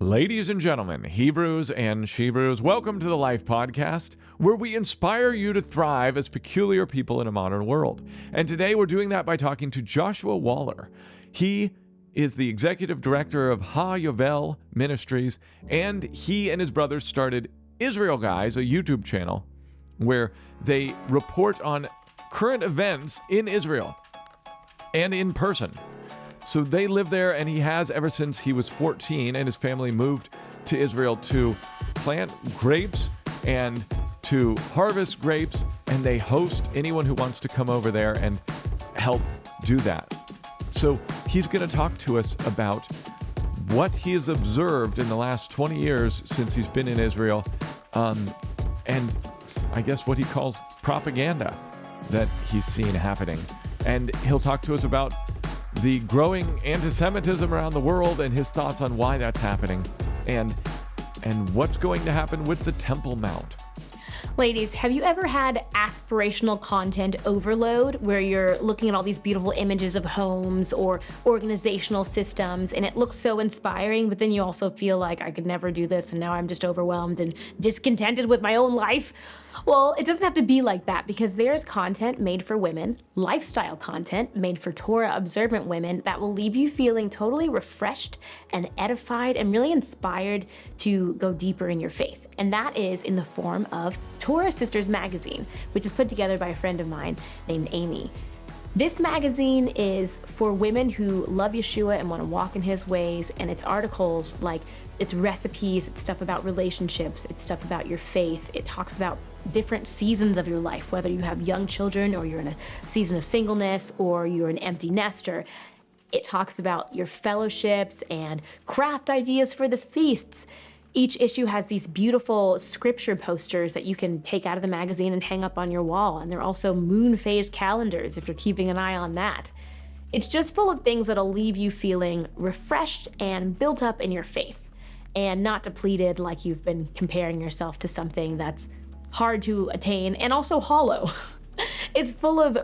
Ladies and gentlemen, Hebrews and Shebrews, welcome to the Life Podcast, where we inspire you to thrive as peculiar people in a modern world. And today we're doing that by talking to Joshua Waller. He is the executive director of HaYovel Ministries, and he and his brothers started Israel Guys, a YouTube channel, where they report on current events in Israel and in person. So they live there, and he has ever since he was 14, and his family moved to Israel to plant grapes and to harvest grapes, and they host anyone who wants to come over there and help do that. So he's going to talk to us about what he has observed in the last 20 years since he's been in Israel, and I guess what he calls propaganda that he's seen happening. And he'll talk to us about the growing anti-Semitism around the world and his thoughts on why that's happening, and what's going to happen with the Temple Mount. Ladies, have you ever had aspirational content overload where you're looking at all these beautiful images of homes or organizational systems and it looks so inspiring, but then you also feel like I could never do this and now I'm just overwhelmed and discontented with my own life? Well, it doesn't have to be like that, because there's content made for women, lifestyle content made for Torah-observant women that will leave you feeling totally refreshed and edified and really inspired to go deeper in your faith. And that is in the form of Torah Sisters magazine, which is put together by a friend of mine named Amy. This magazine is for women who love Yeshua and want to walk in his ways, and it's articles like it's recipes, it's stuff about relationships, it's stuff about your faith. It talks about different seasons of your life, whether you have young children or you're in a season of singleness or you're an empty nester. It talks about your fellowships and craft ideas for the feasts. Each issue has these beautiful scripture posters that you can take out of the magazine and hang up on your wall. And they're also moon phase calendars if you're keeping an eye on that. It's just full of things that'll leave you feeling refreshed and built up in your faith, and not depleted like you've been comparing yourself to something that's hard to attain and also hollow. It's full of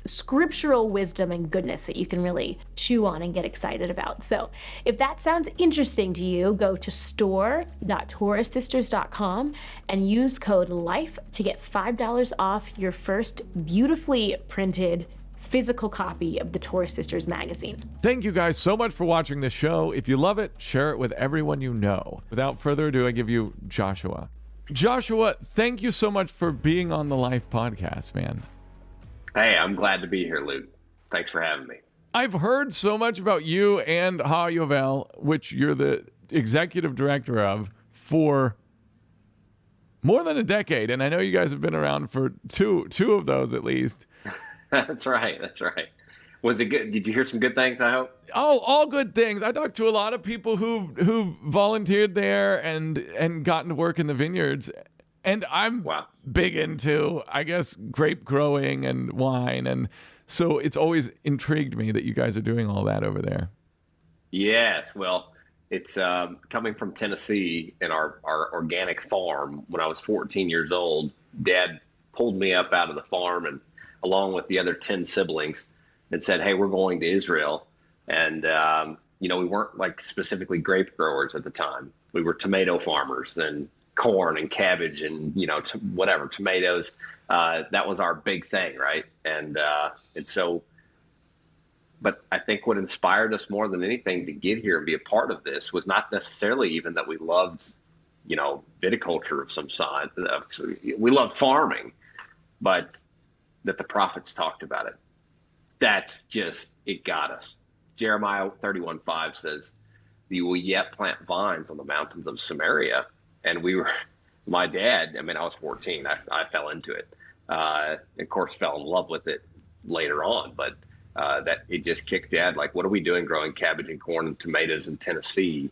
scriptural wisdom and goodness that you can really chew on and get excited about. So if that sounds interesting to you, go to store.torahsisters.com and use code LIFE to get $5 off your first beautifully printed physical copy of the Torah Sisters magazine. Thank you guys so much for watching this show. If you love it, share it with everyone you know. Without further ado, I give you Joshua. Joshua, thank you so much for being on the Life Podcast, man. Hey, I'm glad to be here, Luke. Thanks for having me. I've heard so much about you and HaYovel, which you're the executive director of, for more than a decade. And I know you guys have been around for two of those at least. That's right. Was it good? Did you hear some good things, I hope? Oh, all good things. I talked to a lot of people who volunteered there and gotten to work in the vineyards. And I'm big into, I guess, grape growing and wine. And so it's always intrigued me that you guys are doing all that over there. Yes. Well, it's coming from Tennessee in our organic farm. When I was 14 years old, Dad pulled me up out of the farm and along with the other 10 siblings and said, hey, we're going to Israel. And, we weren't like specifically grape growers at the time. We were tomato farmers, then corn and cabbage and, whatever, tomatoes. That was our big thing, right? And so, but I think what inspired us more than anything to get here and be a part of this was not necessarily even that we loved, viticulture of some side. We loved farming, but that the prophets talked about it. That's just, it got us. Jeremiah 31:5 says, you will yet plant vines on the mountains of Samaria. And my dad, I was 14, I fell into it. Of course, fell in love with it later on, but that it just kicked Dad, like, what are we doing growing cabbage and corn and tomatoes in Tennessee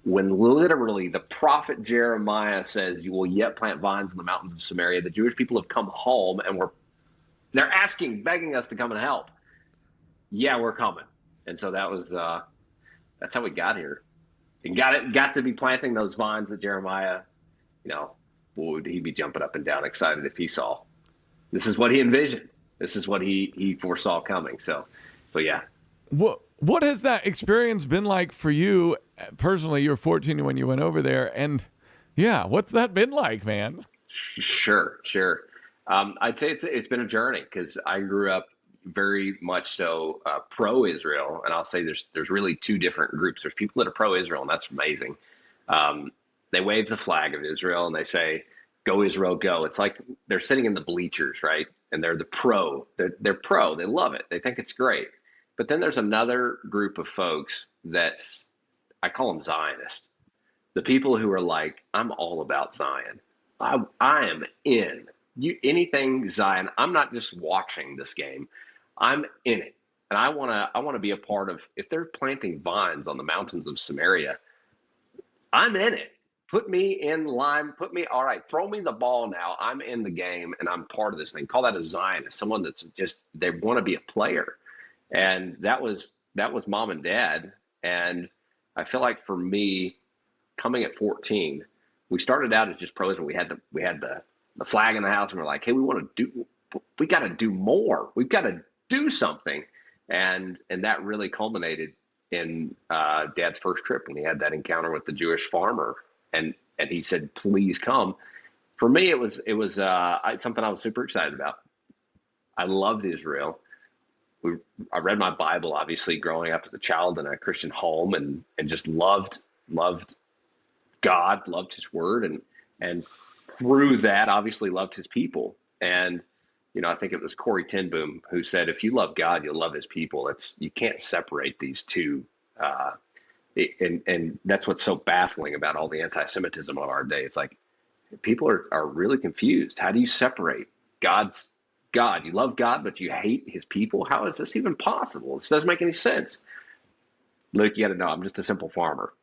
when literally the prophet Jeremiah says, you will yet plant vines on the mountains of Samaria? The Jewish people have come home and they're begging us to come and help. Yeah, we're coming. And so that was, that's how we got here. And got to be planting those vines that Jeremiah, would he be jumping up and down excited if he saw? This is what he envisioned. This is what he foresaw coming. So yeah. What has that experience been like for you personally, you're 14 when you went over there, and yeah, what's that been like, man? Sure, sure. I'd say it's been a journey because I grew up very much so pro-Israel, and I'll say there's really two different groups. There's people that are pro-Israel, and that's amazing. They wave the flag of Israel and they say, "Go Israel, go." It's like they're sitting in the bleachers, right? And they're the pro. They're pro. They love it. They think it's great. But then there's another group of folks that's I call them Zionists. The people who are like, I'm all about Zion. I am in. Anything Zion. I'm not just watching this game. I'm in it. And I wanna be a part of if they're planting vines on the mountains of Samaria, I'm in it. Put me in line, all right, throw me the ball now. I'm in the game and I'm part of this thing. Call that a Zionist, someone that's just they want to be a player. And that was mom and dad. And I feel like for me, coming at 14, we started out as just pros, and we had the flag in the house, and we're like, hey, we got to do more. We've got to do something, and that really culminated in Dad's first trip when he had that encounter with the Jewish farmer, and he said, please come. For me, it was something I was super excited about. I loved Israel. I read my Bible, obviously, growing up as a child in a Christian home, and just loved God, loved His Word, and through that, obviously, loved His people. And I think it was Corey ten Boom who said, "If you love God, you'll love His people." You can't separate these two. And that's what's so baffling about all the anti-Semitism of our day. It's like people are really confused. How do you separate God's God? You love God, but you hate His people? How is this even possible? This doesn't make any sense. Luke, you got to know, I'm just a simple farmer.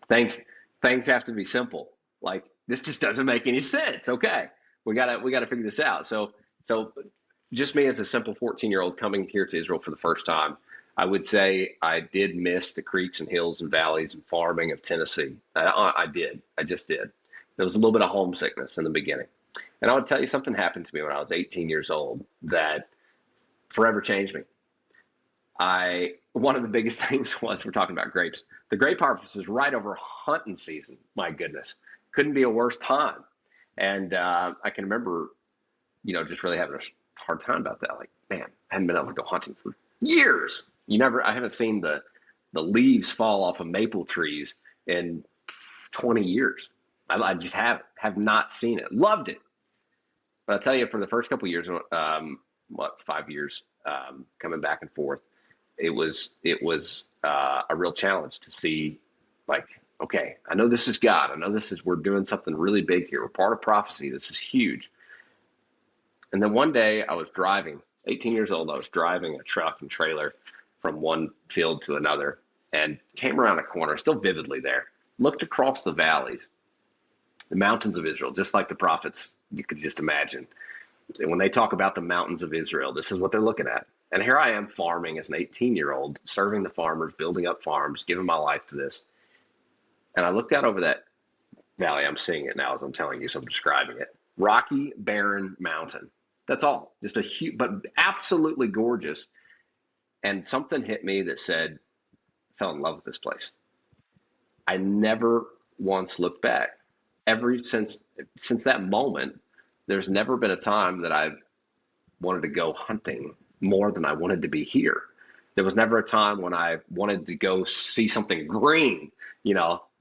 Things have to be simple. Like, this just doesn't make any sense. Okay, we gotta figure this out. So just me as a simple 14-year-old coming here to Israel for the first time, I would say I did miss the creeks and hills and valleys and farming of Tennessee. I did. I just did. There was a little bit of homesickness in the beginning. And I would tell you, something happened to me when I was 18 years old that forever changed me. One of the biggest things was, we're talking about grapes. The grape harvest is right over hunting season. My goodness, couldn't be a worse time. And I can remember, just really having a hard time about that. Like, man, I hadn't been able to go hunting for years. I haven't seen the leaves fall off of maple trees in 20 years. I just have not seen it. Loved it. But I'll tell you, for the first couple of years, 5 years, coming back and forth, it was a real challenge to see, like, okay, I know this is God. I know we're doing something really big here. We're part of prophecy. This is huge. And then one day I was driving, 18 years old, I was driving a truck and trailer from one field to another, and came around a corner, still vividly there, looked across the valleys, the mountains of Israel, just like the prophets, you could just imagine. And when they talk about the mountains of Israel, this is what they're looking at. And here I am farming as an 18-year-old, serving the farmers, building up farms, giving my life to this. And I looked out over that valley. I'm seeing it now as I'm telling you, so I'm describing it. Rocky, barren mountain. That's all. Just a huge, but absolutely gorgeous. And something hit me that said, I fell in love with this place. I never once looked back. Since that moment, there's never been a time that I've wanted to go hunting more than I wanted to be here. There was never a time when I wanted to go see something green. It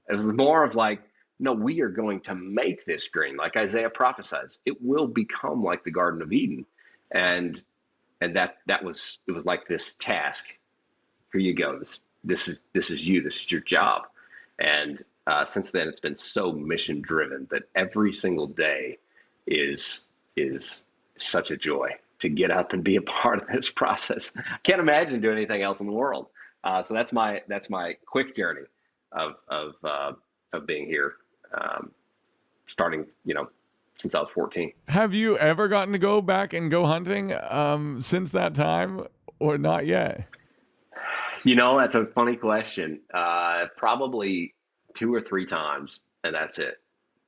was more of like, no, we are going to make this green. Like Isaiah prophesies, it will become like the Garden of Eden. And it was like this task. Here you go. This is you. This is your job. And since then, it's been so mission driven that every single day is such a joy to get up and be a part of this process. I can't imagine doing anything else in the world. So that's my quick journey of being here, starting, since I was 14. Have you ever gotten to go back and go hunting since that time, or not yet? That's a funny question. Probably 2 or 3 times, and that's it.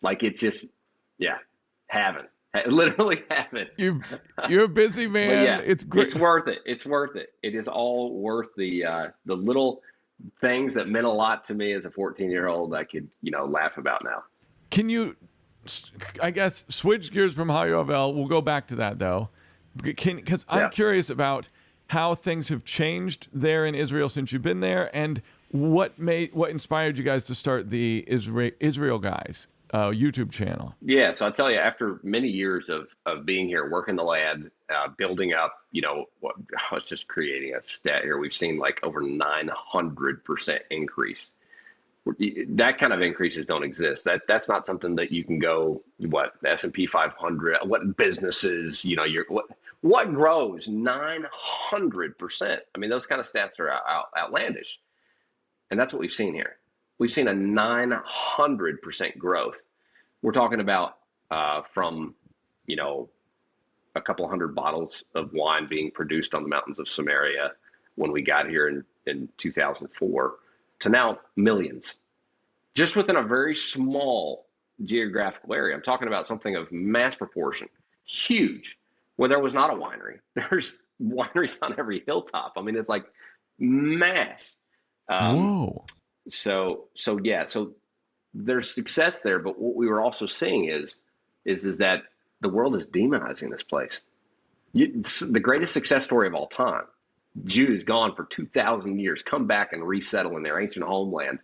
Like, it's just, haven't. I literally haven't. You're a busy man. Yeah, it's great. It's worth it. It's worth it. It is all worth the things that meant a lot to me as a 14-year-old, I could, laugh about now. Can you, I guess, switch gears from HaYovel? We'll go back to that though, because I'm curious about how things have changed there in Israel since you've been there, and what inspired you guys to start the Israel Guys YouTube channel. Yeah, so I'll tell you, after many years of being here, working the land, building up, I was just creating a stat here. We've seen like over 900% increase. That kind of increases don't exist. That's not something that you can go, the S&P 500, what businesses, what grows 900%. I mean, those kind of stats are outlandish. And that's what we've seen here. We've seen a 900% growth. We're talking about from, a couple hundred bottles of wine being produced on the mountains of Samaria when we got here in 2004 to now millions, just within a very small geographical area. I'm talking about something of mass proportion, huge, where there was not a winery. There's wineries on every hilltop. I mean, it's like mass. Whoa. So there's success there, but what we were also seeing is that the world is demonizing this place. The greatest success story of all time. Jews gone for 2,000 years, come back and resettle in their ancient homeland,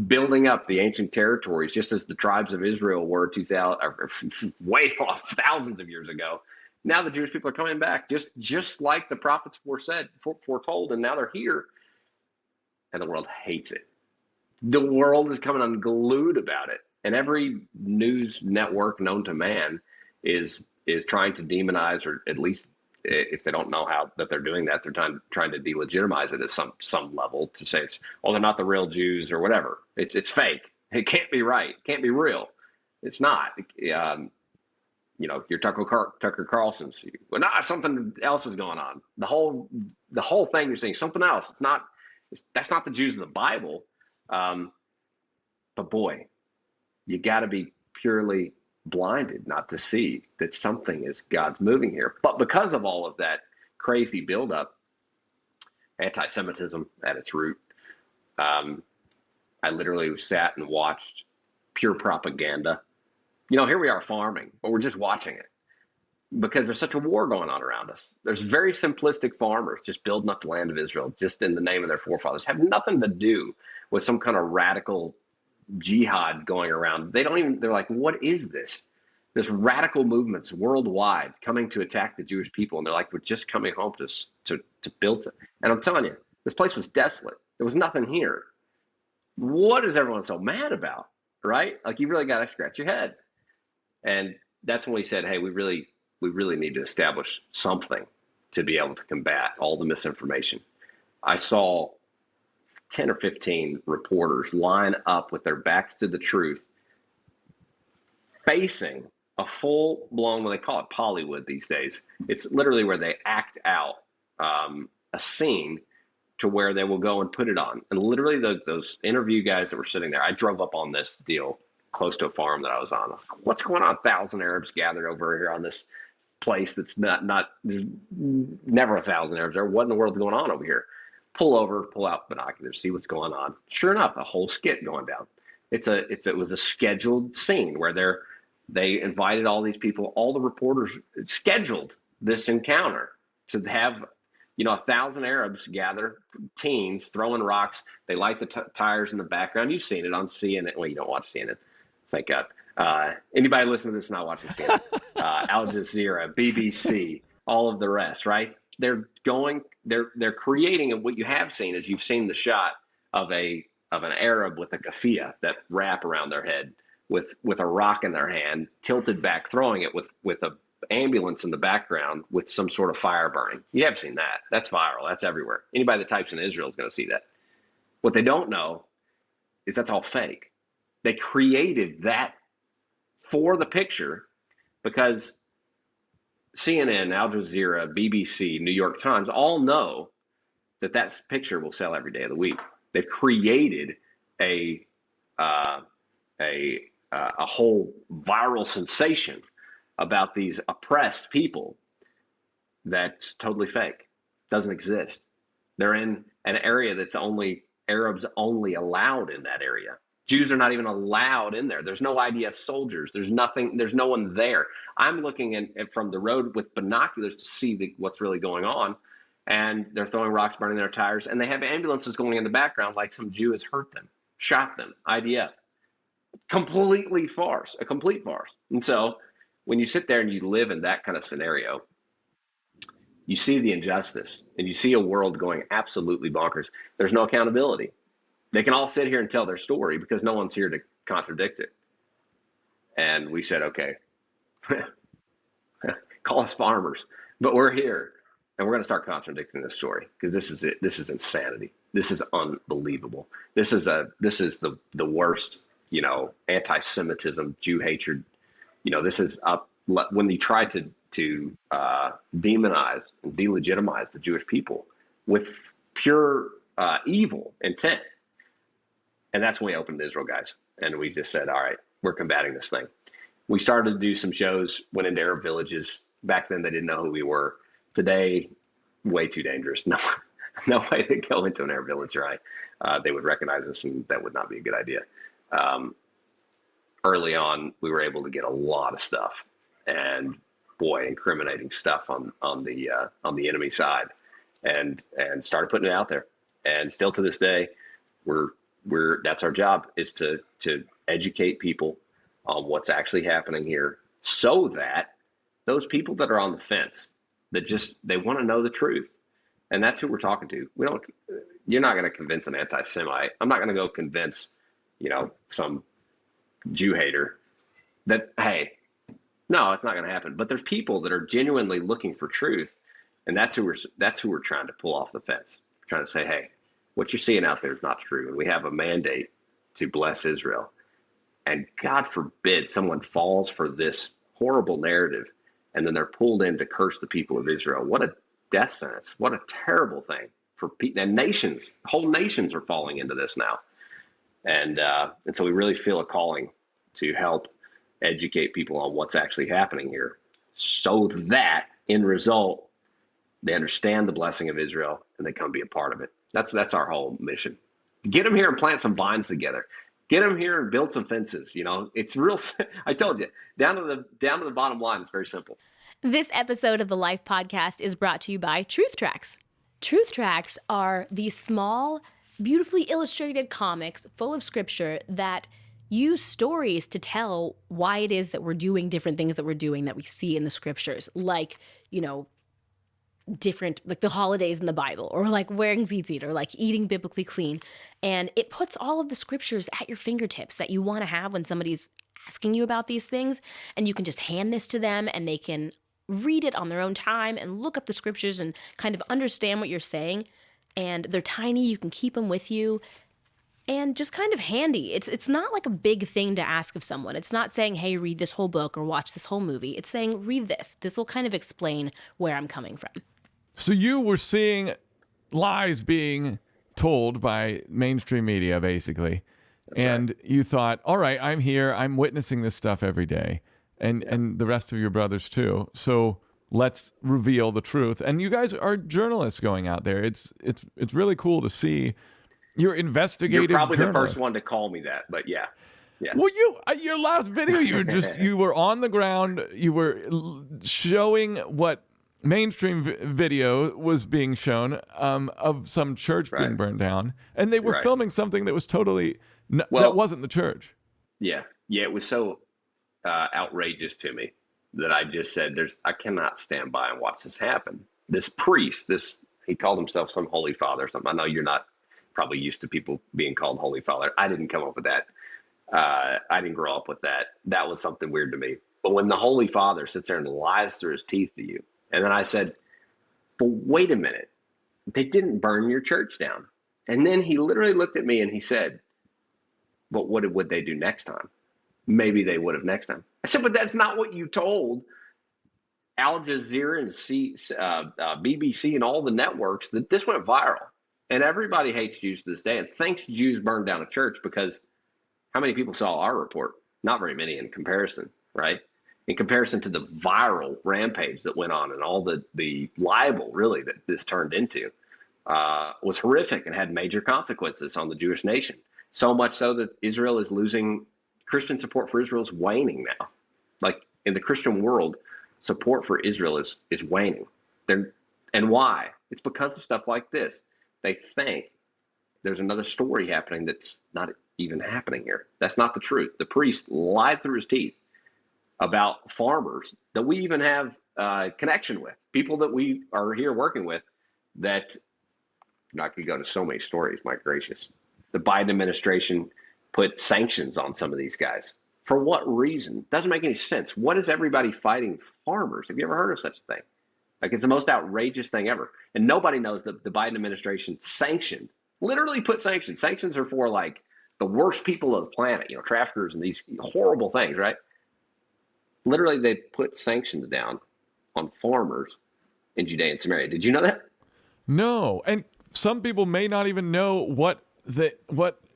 building up the ancient territories, just as the tribes of Israel were 2,000, way off thousands of years ago. Now the Jewish people are coming back, just like the prophets foretold, and now they're here, and the world hates it. The world is coming unglued about it, and every news network known to man is trying to demonize, or at least if they don't know how that they're doing that, they're trying to delegitimize it at some level to say they're not the real Jews or whatever. It's fake. It can't be right. It can't be real. It's not. Your Tucker Carlson's. Well, something else is going on. The whole thing you're seeing something else. It's not. That's not the Jews of the Bible. But boy, you got to be purely blinded not to see that something is God's moving here. But because of all of that crazy buildup, anti-Semitism at its root, I literally sat and watched pure propaganda. Here we are farming, but we're just watching it because there's such a war going on around us. There's very simplistic farmers just building up the land of Israel just in the name of their forefathers, have nothing to do with some kind of radical jihad going around. They're like, what is this? There's radical movements worldwide coming to attack the Jewish people. And they're like, we're just coming home to build it. And I'm telling you, this place was desolate. There was nothing here. What is everyone so mad about? Right? Like, you really got to scratch your head. And that's when we said, hey, we really need to establish something to be able to combat all the misinformation. I saw 10 or 15 reporters line up with their backs to the truth, facing a full-blown, well, they call it Hollywood these days. It's literally where they act out a scene to where they will go and put it on. And literally those interview guys that were sitting there, I drove up on this deal close to a farm that I was on. I was like, what's going on? 1,000 Arabs gathered over here on this place that's not there's never 1,000 Arabs there. What in the world's going on over here? Pull out binoculars, see what's going on. Sure enough, a whole skit going down. It was a scheduled scene where they invited all these people, all the reporters scheduled this encounter to have 1,000 Arabs gather, teens throwing rocks. They light the tires in the background. You've seen it on CNN. Well, you don't watch CNN, thank God. Anybody listening to this not watching CNN? Al Jazeera, BBC, all of the rest, right? They're creating, and what you have seen is you've seen the shot of an Arab with a keffiyeh, that wrap around their head, with a rock in their hand, tilted back, throwing it with a ambulance in the background with some sort of fire burning. You have seen that. That's viral. That's everywhere. Anybody that types in Israel is going to see that. What they don't know is that's all fake. They created that for the picture because CNN, Al Jazeera, BBC, New York Times all know that picture will sell every day of the week. They've created a whole viral sensation about these oppressed people that's totally fake. Doesn't exist. They're in an area that's only Arabs only allowed in that area. Jews are not even allowed in there. There's no IDF soldiers. There's nothing. There's no one there. I'm looking at from the road with binoculars to see what's really going on. And they're throwing rocks, burning their tires. And they have ambulances going in the background like some Jew has hurt them, shot them, IDF. Completely farce, a complete farce. And so when you sit there and you live in that kind of scenario, you see the injustice and you see a world going absolutely bonkers. There's no accountability. They can all sit here and tell their story because no one's here to contradict it. And we said, okay, call us farmers, but we're here and we're going to start contradicting this story because this is it. This is insanity. This is unbelievable. This is the worst, anti-Semitism, Jew hatred. This is up when they try to demonize and delegitimize the Jewish people with pure evil intent. And that's when we opened Israel, guys. And we just said, all right, we're combating this thing. We started to do some shows, went into Arab villages. Back then, they didn't know who we were. Today, way too dangerous. No way to go into an Arab village, right? They would recognize us, and that would not be a good idea. Early on, we were able to get a lot of stuff, and boy, incriminating stuff on the enemy side, and started putting it out there. And still to this day, that's our job, is to educate people on what's actually happening here, so that those people that are on the fence, that they want to know the truth. And that's who we're talking to. You're not going to convince an anti-Semite. I'm not going to go convince, some Jew hater that, hey, no, it's not going to happen. But there's people that are genuinely looking for truth. And that's who we're trying to pull off the fence. We're trying to say, hey, what you're seeing out there is not true. And we have a mandate to bless Israel. And God forbid someone falls for this horrible narrative and then they're pulled in to curse the people of Israel. What a death sentence. What a terrible thing for people. And whole nations are falling into this now. And so we really feel a calling to help educate people on what's actually happening here, so that in result, they understand the blessing of Israel and they come be a part of it. That's our whole mission. Get them here and plant some vines together. Get them here and build some fences. It's real. I told you, down to the bottom line, it's very simple. This episode of the Life Podcast is brought to you by Truth Tracks. Truth Tracks are these small, beautifully illustrated comics full of scripture that use stories to tell why it is that we're doing different things that we're doing that we see in the scriptures, like, different, like the holidays in the Bible, or like wearing tzitzit, or like eating biblically clean. And it puts all of the scriptures at your fingertips that you want to have when somebody's asking you about these things. And you can just hand this to them and they can read it on their own time and look up the scriptures and kind of understand what you're saying. And they're tiny, you can keep them with you, and just kind of handy. It's not like a big thing to ask of someone. It's not saying, hey, read this whole book or watch this whole movie. It's saying, read this. This will kind of explain where I'm coming from. So you were seeing lies being told by mainstream media, basically. That's and right. You thought, all right, I'm here. I'm witnessing this stuff every day. And the rest of your brothers too. So let's reveal the truth. And you guys are journalists going out there. It's really cool to see. You're investigative. You're probably journalist. The first one to call me that, but yeah. Well, your last video, you were on the ground. You were showing what mainstream video was being shown of some church being burned down, and they were filming something that was totally that wasn't the church. Yeah, it was so outrageous to me that I just said, I cannot stand by and watch this happen. This priest, he called himself some holy father or something. I know you're not probably used to people being called holy father. I didn't come up with that. I didn't grow up with that. That was something weird to me. But when the holy father sits there and lies through his teeth to you, and then I said, but wait a minute, they didn't burn your church down. And then he literally looked at me and he said, but what would they do next time? Maybe they would have next time. I said, but that's not what you told Al Jazeera and BBC and all the networks, that this went viral. And everybody hates Jews to this day and thinks Jews burned down a church, because how many people saw our report? Not very many in comparison, right? In comparison to the viral rampage that went on and all the libel, really, that this turned into. was horrific and had major consequences on the Jewish nation. So much so that Israel is losing, Christian support for Israel is waning now. Like in the Christian world, support for Israel is waning. And why? It's because of stuff like this. They think there's another story happening that's not even happening here. That's not the truth. The priest lied through his teeth about farmers that we even have connection with, people that we are here working with, that I could go to so many stories, my gracious. The Biden administration put sanctions on some of these guys. For what reason? Doesn't make any sense. What is everybody fighting farmers? Have you ever heard of such a thing? Like, it's the most outrageous thing ever. And nobody knows that the Biden administration sanctioned, literally put sanctions. Sanctions are for like the worst people of the planet, traffickers and these horrible things, right? Literally, they put sanctions down on farmers in Judea and Samaria. Did you know that? No. And some people may not even know what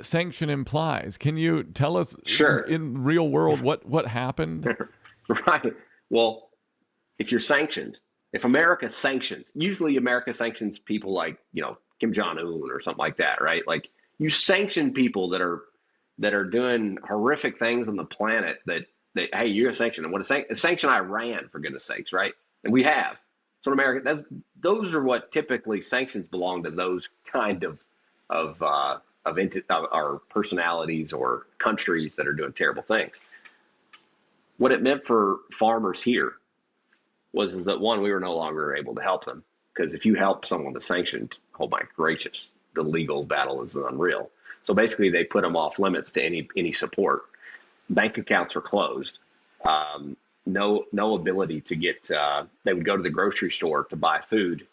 sanction implies. Can you tell us in real world what happened? Right. Well, if you're sanctioned, if America sanctions, usually America sanctions people like, Kim Jong-un or something like that, right? Like, you sanction people that are doing horrific things on the planet that hey, you're a sanction. And what sanction Iran, for goodness sakes, right? And we have. So in America, those are what typically sanctions belong to, those kind of our personalities or countries that are doing terrible things. What it meant for farmers here was that, one, we were no longer able to help them, because if you help someone that's sanctioned, oh my gracious, the legal battle is unreal. So basically, they put them off limits to any support. Bank accounts were closed. No ability to get. They would go to the grocery store to buy food.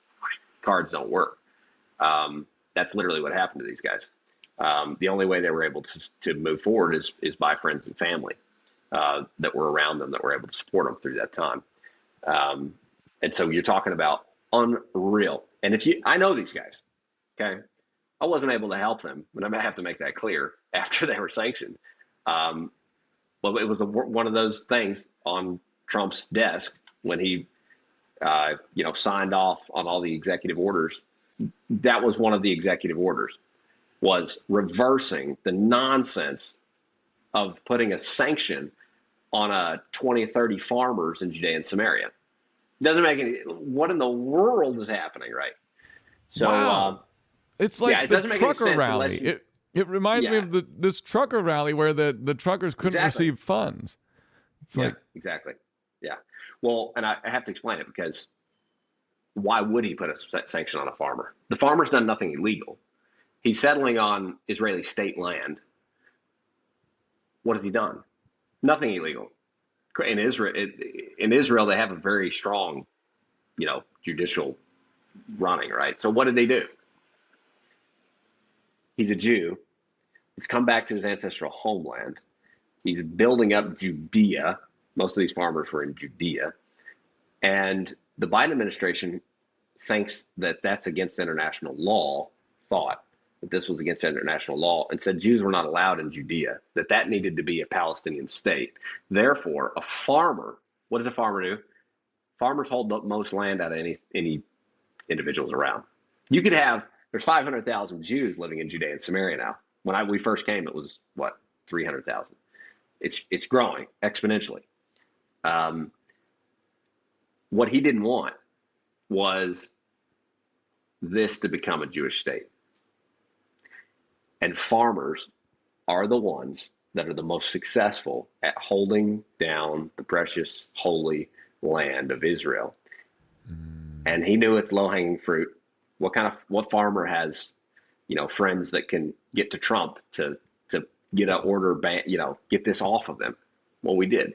Cards don't work. That's literally what happened to these guys. The only way they were able to move forward is by friends and family that were around them, that were able to support them through that time. And so you're talking about unreal. And I know these guys, okay? I wasn't able to help them, but I'm gonna have to make that clear after they were sanctioned. Well, it was one of those things on Trump's desk when he, signed off on all the executive orders. That was one of the executive orders, was reversing the nonsense of putting a sanction on 20 or 30 farmers in Judea and Samaria. Doesn't make any. What in the world is happening, right? So wow. It's like the trucker rally. It reminds me of this trucker rally where the truckers couldn't receive funds. Exactly. Yeah. Well, and I have to explain it, because why would he put a sanction on a farmer? The farmer's done nothing illegal. He's settling on Israeli state land. What has he done? Nothing illegal. In Israel, they have a very strong, judicial running, right? So what did they do? He's a Jew. He's come back to his ancestral homeland. He's building up Judea. Most of these farmers were in Judea. And the Biden administration thinks that that's against international law, thought that this was against international law, and said Jews were not allowed in Judea, that needed to be a Palestinian state. Therefore, a farmer, what does a farmer do? Farmers hold the most land out of any individuals around. You could have, there's 500,000 Jews living in Judea and Samaria now. When we first came, it was, 300,000. It's growing exponentially. What he didn't want was this to become a Jewish state. And farmers are the ones that are the most successful at holding down the precious, holy land of Israel. And he knew it's low-hanging fruit. What farmer has, friends that can get to Trump to get an order ban, get this off of them? Well, we did.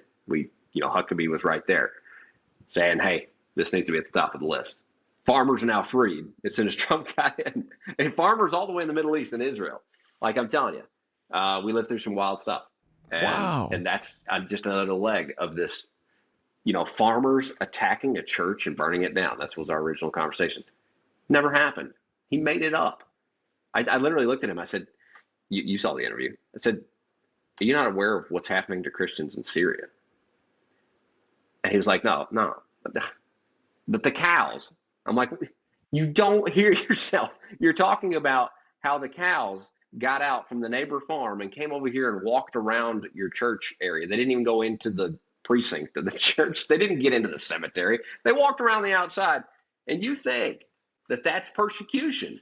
Huckabee was right there saying, hey, this needs to be at the top of the list. Farmers are now freed. It's in his Trump guy, and farmers all the way in the Middle East and Israel. Like I'm telling you, we lived through some wild stuff. Wow. And that's just another leg of this, farmers attacking a church and burning it down. That was our original conversation. Never happened. He made it up. I literally looked at him. I said, you saw the interview. I said, are you not aware of what's happening to Christians in Syria? And he was like, no. But the cows. I'm like, You don't hear yourself. You're talking about how the cows got out from the neighbor farm and came over here and walked around your church area. They didn't even go into the precinct of the church. They didn't get into the cemetery. They walked around the outside. And you think that that's persecution.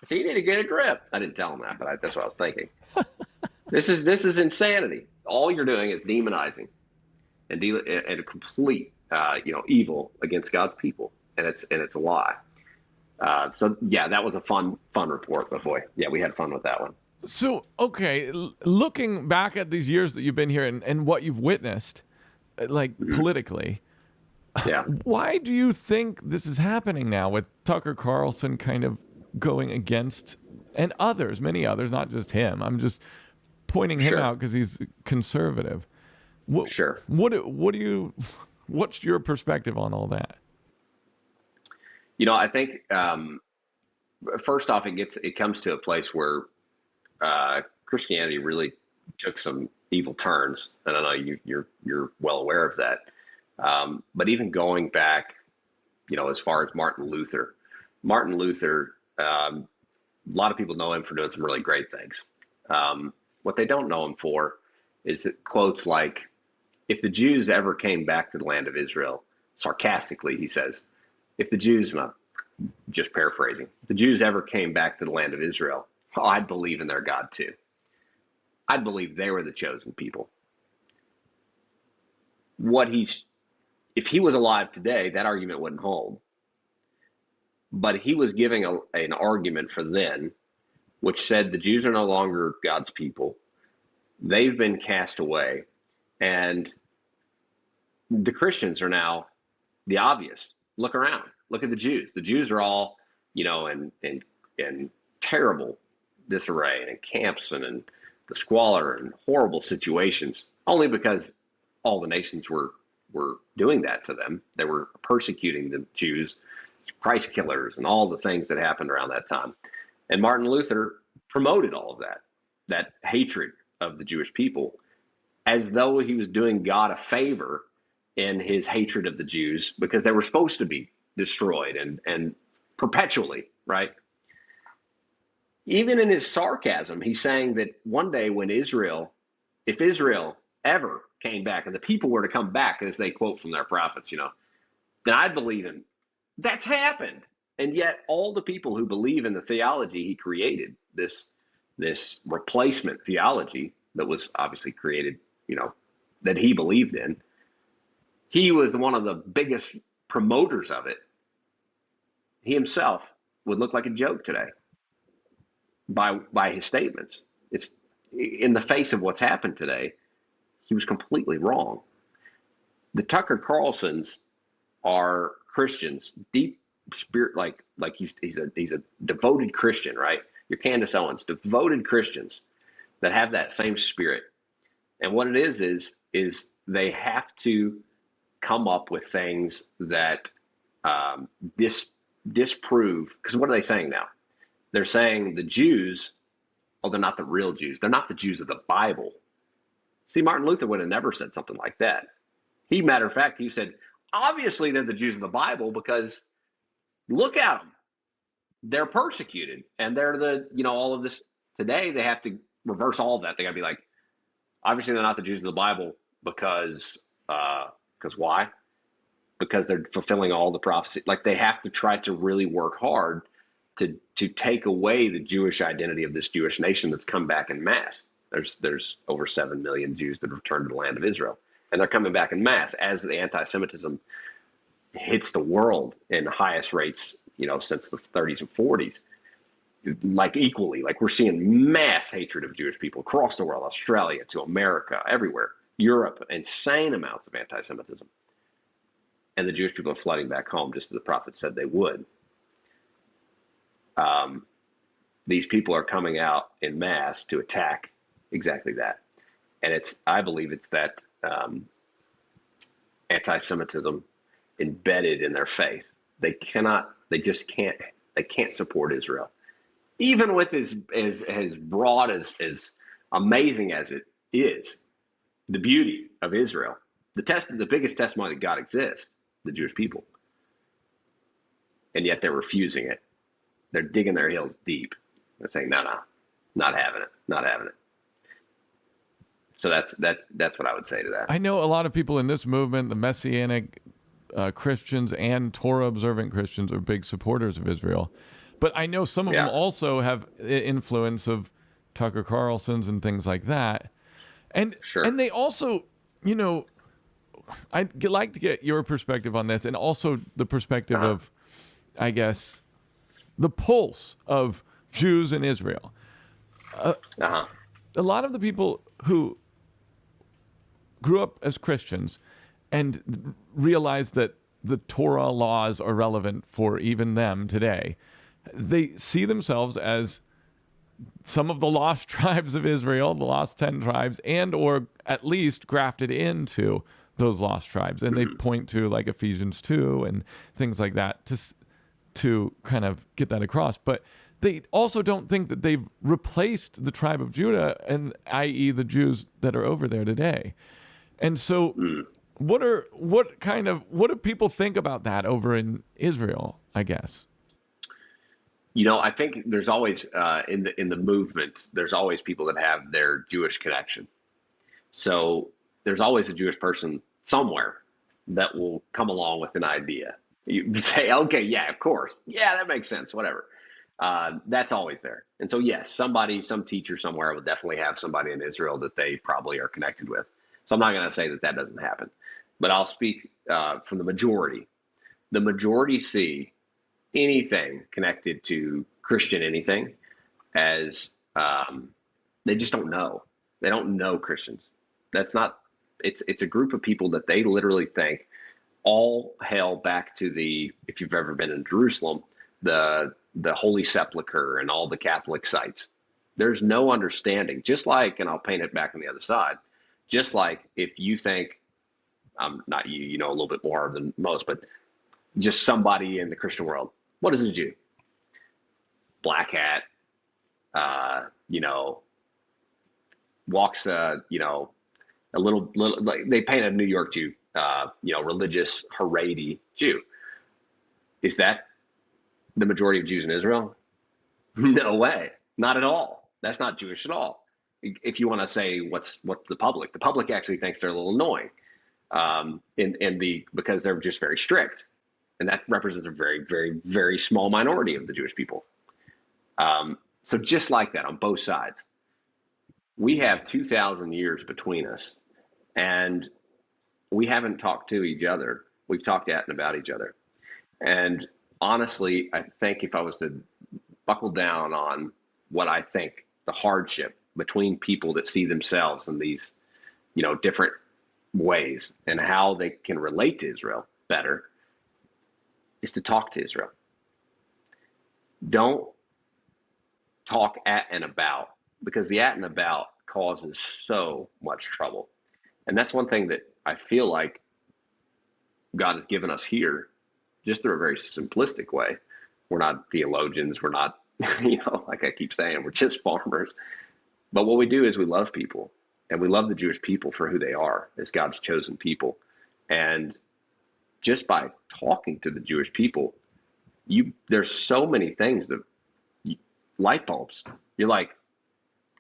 So you need to get a grip. I didn't tell him that, but that's what I was thinking. This is insanity. All you're doing is demonizing and a complete evil against God's people, and it's a lie. So yeah, that was a fun report, but boy, yeah, we had fun with that one. So okay, looking back at these years that you've been here and what you've witnessed, like politically, yeah, why do you think this is happening now with Tucker Carlson kind of going against, and others, many others, not just him? I'm just pointing him out because he's conservative. Sure. What's your perspective on all that? I think first off, it comes to a place where Christianity really took some evil turns, and I know you're well aware of that. But even going back, as far as Martin Luther, a lot of people know him for doing some really great things. What they don't know him for is that quotes like, if the Jews ever came back to the land of Israel, sarcastically, he says, if the Jews, not just paraphrasing, if the Jews ever came back to the land of Israel, I'd believe in their God too. I'd believe they were the chosen people. If he was alive today, that argument wouldn't hold. But he was giving an argument for then, which said the Jews are no longer God's people. They've been cast away. And the Christians are now the obvious. Look around. Look at the Jews. The Jews are all, in terrible disarray and in camps and in the squalor and horrible situations, only because all the nations were doing that to them. They were persecuting the Jews, Christ killers, and all the things that happened around that time. And Martin Luther promoted all of that hatred of the Jewish people, as though he was doing God a favor in his hatred of the Jews, because they were supposed to be destroyed and perpetually, right? Even in his sarcasm, he's saying that one day when if Israel ever came back and the people were to come back, as they quote from their prophets, then I'd believe in. That's happened. And yet all the people who believe in the theology he created, this replacement theology that was obviously created, that he believed in, he was one of the biggest promoters of it. He himself would look like a joke today by his statements. It's in the face of what's happened today. He was completely wrong. The Tucker Carlsons are Christians, deep spirit, like he's a devoted Christian, right? Your Candace Owens, devoted Christians that have that same spirit. And what it is they have to come up with things that disprove, because what are they saying now? They're saying the Jews, they're not the real Jews. They're not the Jews of the Bible. See, Martin Luther would have never said something like that. Matter of fact, he said, obviously they're the Jews of the Bible, because look at them. They're persecuted, and they're all of this. Today they have to reverse all of that. They got to be like, obviously they're not the Jews of the Bible because why? Because they're fulfilling all the prophecy. Like, they have to try to really work hard to take away the Jewish identity of this Jewish nation that's come back in mass. There's over 7 million Jews that returned to the land of Israel, and they're coming back in mass as the anti-Semitism hits the world in the highest rates, since the 30s and 40s. Like, equally, like, we're seeing mass hatred of Jewish people across the world, Australia to America, everywhere, Europe, insane amounts of anti-Semitism. And the Jewish people are flooding back home, just as the prophet said they would. These people are coming out in mass to attack exactly that. And I believe it's that anti-Semitism embedded in their faith. They can't support Israel. Even with as broad, as amazing as it is, the beauty of Israel, the biggest testimony that God exists, the Jewish people. and yet they're refusing it. They're digging their heels deep. They're saying, no, not having it, not having it. So that's what I would say to that. I know a lot of people in this movement, the messianic Christians and Torah-observant Christians, are big supporters of Israel. But I know some of them also have influence of Tucker Carlson's and things like that. And and they also, you know, I'd like to get your perspective on this, and also the perspective of, I guess, the pulse of Jews in Israel. A lot of the people who grew up as Christians and realized that the Torah laws are relevant for even them today, they see themselves as some of the lost tribes of Israel, the lost 10 tribes, and or at least grafted into those lost tribes. And they point to like Ephesians 2 and things like that to kind of get that across. But they also don't think that they've replaced the tribe of Judah, and i.e. the Jews that are over there today. And so what do people think about that over in Israel, I guess? You know, I think there's always in the movement, there's always people that have their Jewish connection. So there's always a Jewish person somewhere that will come along with an idea. You say, okay, yeah, of course. Yeah, that makes sense, whatever. That's always there. And so, yes, some teacher somewhere will definitely have somebody in Israel that they probably are connected with. So I'm not going to say that doesn't happen. But I'll speak from the majority. The majority see anything connected to Christian anything as they just don't know. They don't know Christians. That's not, it's a group of people that they literally think all hail back to if you've ever been in Jerusalem, the Holy Sepulchre and all the Catholic sites. There's no understanding, just like, and I'll paint it back on the other side, just like if you think, not you, you know a little bit more than most, but just somebody in the Christian world. What is a Jew? Black hat, walks, a little, like they paint a New York Jew, religious Haredi Jew. Is that the majority of Jews in Israel? No way. Not at all. That's not Jewish at all. If you want to say what's the public actually thinks they're a little annoying, because they're just very strict. And that represents a very, very, very small minority of the Jewish people. So just like that on both sides, we have 2,000 years between us, and we haven't talked to each other. We've talked at and about each other. And honestly, I think if I was to buckle down on what I think the hardship between people that see themselves in these, different ways and how they can relate to Israel better, is to talk to Israel. Don't talk at and about, because the at and about causes so much trouble. And that's one thing that I feel like God has given us here, just through a very simplistic way. We're not theologians. We're not, like I keep saying, we're just farmers. But what we do is we love people, and we love the Jewish people for who they are as God's chosen people. And just by talking to the Jewish people, there's so many things that light bulbs. You're like,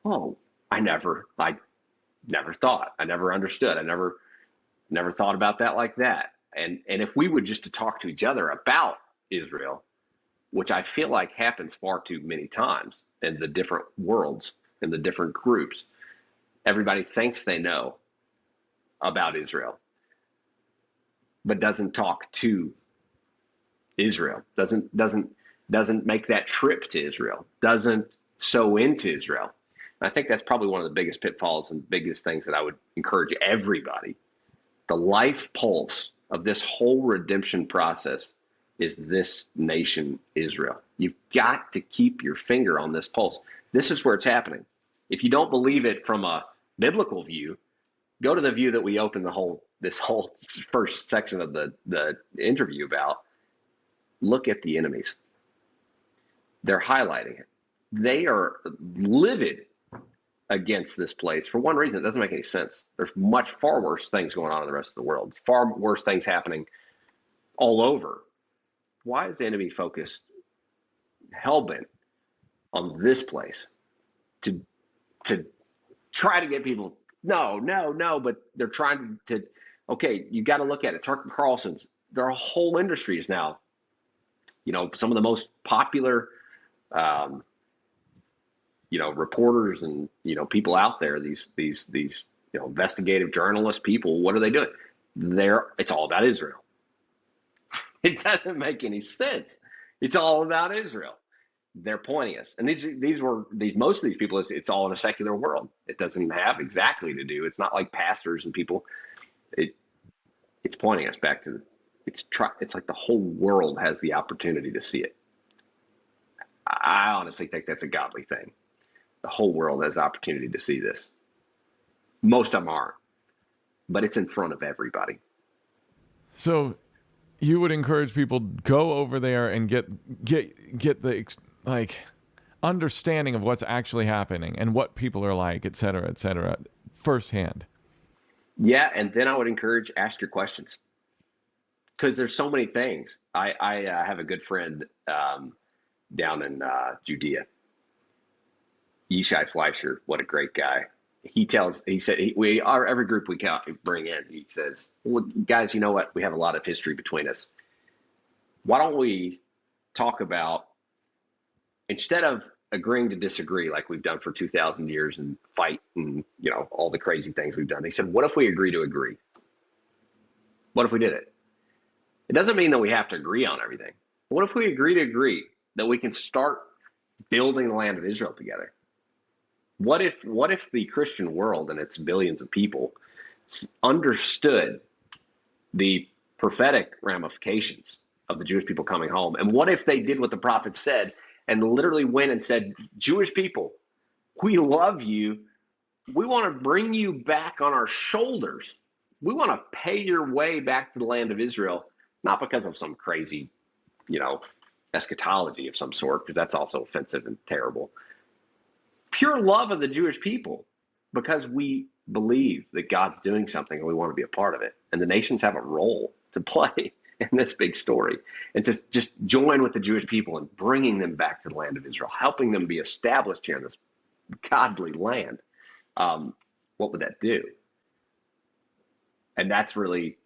oh, I never thought, I never understood, I never thought about that like that. And if we would just to talk to each other about Israel, which I feel like happens far too many times in the different worlds, in the different groups, everybody thinks they know about Israel, but doesn't talk to Israel, doesn't make that trip to Israel, doesn't sow into Israel. And I think that's probably one of the biggest pitfalls and biggest things that I would encourage everybody. The life pulse of this whole redemption process is this nation, Israel. You've got to keep your finger on this pulse. This is where it's happening. If you don't believe it from a biblical view, go to the view that we opened this whole first section of the interview about. Look at the enemies. They're highlighting it. They are livid against this place for one reason. It doesn't make any sense. There's far worse things going on in the rest of the world. Far worse things happening all over. why is the enemy focused, hell-bent on this place to try to get people, no, but they're trying to, okay, you got to look at it. Tucker Carlson's, their whole industry is now, some of the most popular, reporters and, people out there, these investigative journalists, people, what are they doing? It's all about Israel. It doesn't make any sense. It's all about Israel. They're pointing us, and most of these people. It's all in a secular world. It doesn't have exactly to do. It's not like pastors and people. It's pointing us back to. It's like the whole world has the opportunity to see it. I honestly think that's a godly thing. The whole world has the opportunity to see this. Most of them aren't, but it's in front of everybody. So, you would encourage people go over there and get the understanding of what's actually happening and what people are like, et cetera, firsthand. Yeah, and then I would encourage ask your questions, because there's so many things. I have a good friend down in Judea, Yeshua Fleischer. What a great guy. He said every group we bring in, he says, well, guys, you know what? We have a lot of history between us. Why don't we talk about, instead of agreeing to disagree like we've done for 2,000 years and fight and, all the crazy things we've done. He said, what if we agree to agree? What if we did it? It doesn't mean that we have to agree on everything. What if we agree to agree that we can start building the land of Israel together? What if the Christian world and its billions of people understood the prophetic ramifications of the Jewish people coming home? And what if they did what the prophet said and literally went and said, Jewish people, we love you. We want to bring you back on our shoulders. We want to pay your way back to the land of Israel, not because of some crazy, eschatology of some sort, because that's also offensive and terrible. Pure love of the Jewish people, because we believe that God's doing something and we want to be a part of it. And the nations have a role to play in this big story. And to just join with the Jewish people and bringing them back to the land of Israel, helping them be established here in this godly land. What would that do? And that's really,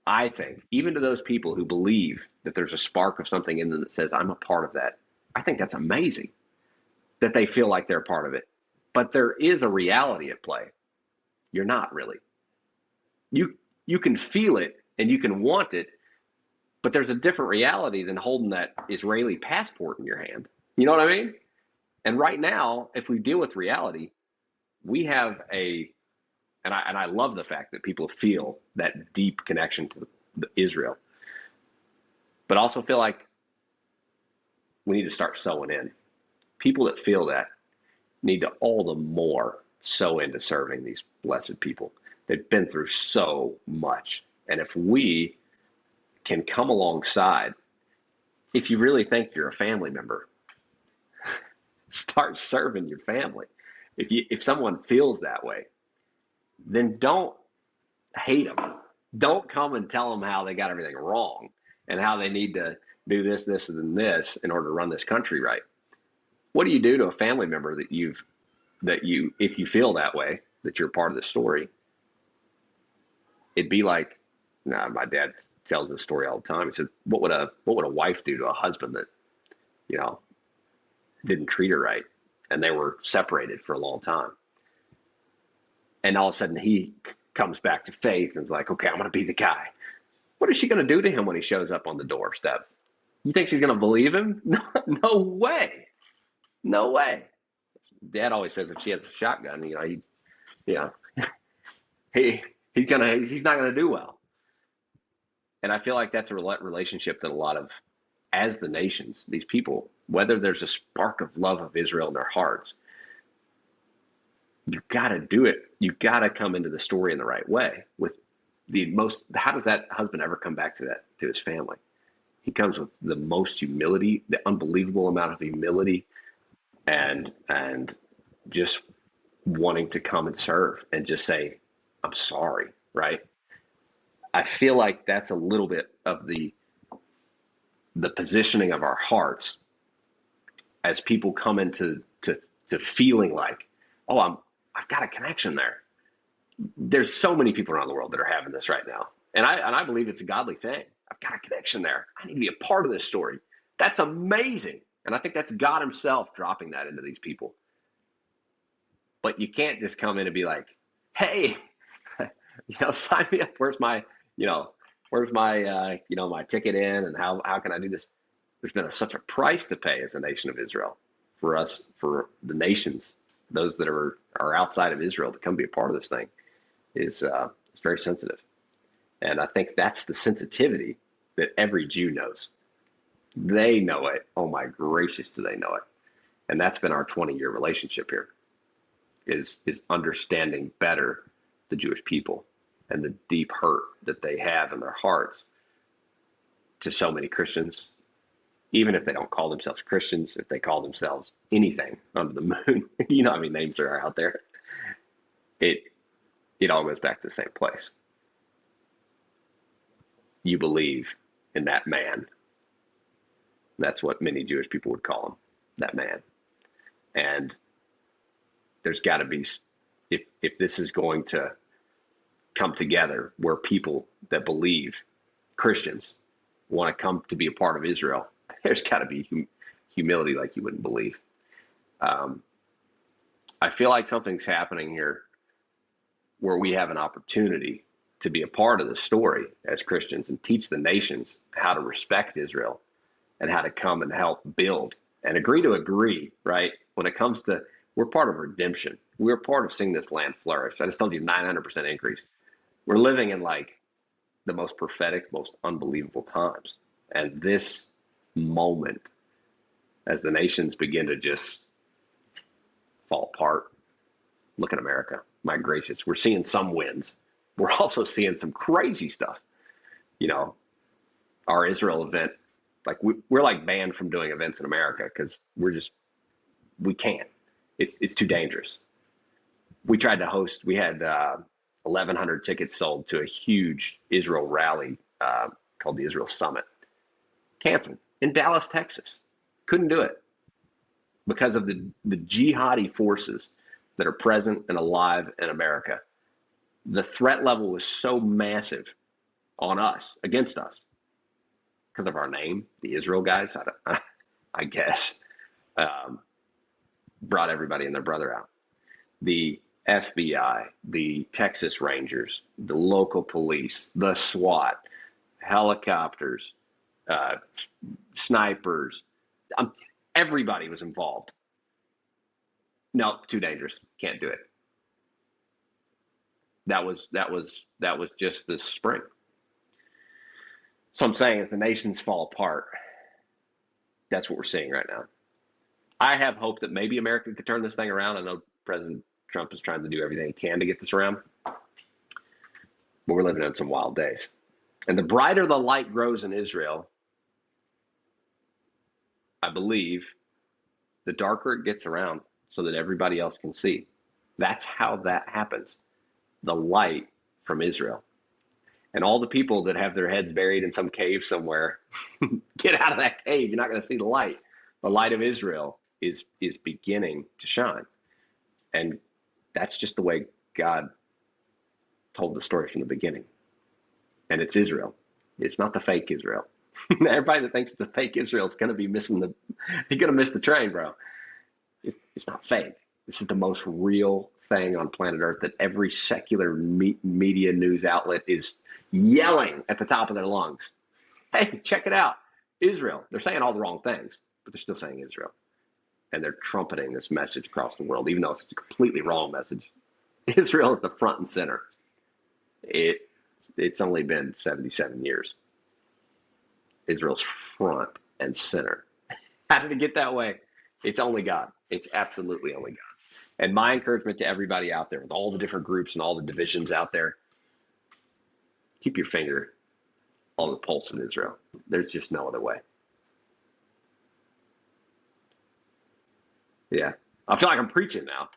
I think, even to those people who believe that there's a spark of something in them that says, I'm a part of that, I think that's amazing that they feel like they're a part of it. But there is a reality at play. You're not really. You can feel it and you can want it, but there's a different reality than holding that Israeli passport in your hand. You know what I mean? And right now, if we deal with reality, we have and I love the fact that people feel that deep connection to Israel, but also feel like we need to start sowing in. People that feel that need to all the more sow into serving these blessed people. They've been through so much. And if we can come alongside, if you really think you're a family member, start serving your family. If someone feels that way, then don't hate them. Don't come and tell them how they got everything wrong and how they need to do this, and this in order to run this country right. What do you do to a family member that if you feel that way, that you're part of the story? It'd be like, my dad tells this story all the time. He said, what would a wife do to a husband that, didn't treat her right, and they were separated for a long time? And all of a sudden he comes back to faith and is like, okay, I'm going to be the guy. What is she going to do to him when he shows up on the doorstep? You think she's going to believe him? No way. No way. Dad always says if she has a shotgun, he's not going to do well. And I feel like that's a relationship that a lot of, as the nations, these people, whether there's a spark of love of Israel in their hearts, you got to do it. You got to come into the story in the right way. How does that husband ever come back to his family? He comes with the most humility, the unbelievable amount of humility, and just wanting to come and serve and just say, I'm sorry, right? I feel like that's a little bit of the the positioning of our hearts as people come into to feeling like, oh, I've got a connection there. There's so many people around the world that are having this right now. And I believe it's a godly thing. I've got a connection there. I need to be a part of this story. That's amazing. And I think that's God himself dropping that into these people. But you can't just come in and be like, hey, sign me up. Where's my my ticket in, and how can I do this? There's been such a price to pay as a nation of Israel for us, for the nations, those that are outside of Israel, to come be a part of this thing is very sensitive. And I think that's the sensitivity that every Jew knows. They know it. Oh my gracious, do they know it? And that's been our 20-year relationship here, is understanding better the Jewish people and the deep hurt that they have in their hearts to so many Christians, even if they don't call themselves Christians, if they call themselves anything under the moon, how many names there are out there. It all goes back to the same place. You believe in that man. That's what many Jewish people would call him, that man. And there's got to be, if this is going to come together, where people that believe, Christians, want to come to be a part of Israel, there's got to be humility like you wouldn't believe. I feel like something's happening here where we have an opportunity to be a part of the story as Christians and teach the nations how to respect Israel and how to come and help build and agree to agree, right? When it comes to, we're part of redemption. We're part of seeing this land flourish. I just told you 900% increase. We're living in like the most prophetic, most unbelievable times. And this moment, as the nations begin to just fall apart, look at America. My gracious, we're seeing some wins. We're also seeing some crazy stuff. Our Israel event, like we're like banned from doing events in America because we can't. It's too dangerous. We tried to host, we had 1,100 tickets sold to a huge Israel rally called the Israel Summit. Canceled in Dallas, Texas. Couldn't do it because of the jihadi forces that are present and alive in America. The threat level was so massive on us, against us, because of our name, the Israel guys, I guess, brought everybody and their brother out. The FBI, the Texas Rangers, the local police, the SWAT, helicopters, snipers, everybody was involved. No, too dangerous. Can't do it. That was just this spring. So I'm saying, as the nations fall apart, that's what we're seeing right now. I have hope that maybe America could turn this thing around. I know President Trump is trying to do everything he can to get this around, but we're living in some wild days. And the brighter the light grows in Israel, I believe, the darker it gets around so that everybody else can see. That's how that happens. The light from Israel. And all the people that have their heads buried in some cave somewhere, get out of that cave. You're not going to see the light. The light of Israel is beginning to shine. And that's just the way God told the story from the beginning. And it's Israel. It's not the fake Israel. Everybody that thinks it's a fake Israel is going to be you're going to miss the train, bro. It's not fake. This is the most real thing on planet Earth that every secular media news outlet is yelling at the top of their lungs. Hey, check it out. Israel. They're saying all the wrong things, but they're still saying Israel. And they're trumpeting this message across the world, even though it's a completely wrong message. Israel is the front and center. It's only been 77 years. Israel's front and center. How did it get that way? It's only God. It's absolutely only God. And my encouragement to everybody out there, with all the different groups and all the divisions out there, keep your finger on the pulse of Israel. There's just no other way. Yeah. I feel like I'm preaching now.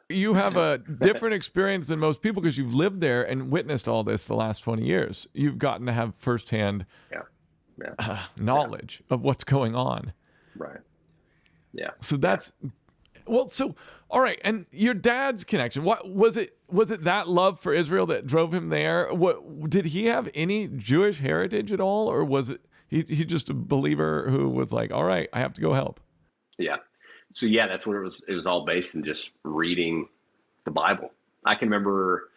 You have a different experience than most people because you've lived there and witnessed all this the last 20 years. You've gotten to have firsthand Yeah. knowledge of what's going on. Right. Yeah. So that's well. So all right, and your dad's connection. What was it? Was it that love for Israel that drove him there? What did he have any Jewish heritage at all, or was it he just a believer who was like, all right, I have to go help? Yeah. So yeah, that's what it was. It was all based in just reading the Bible. I can remember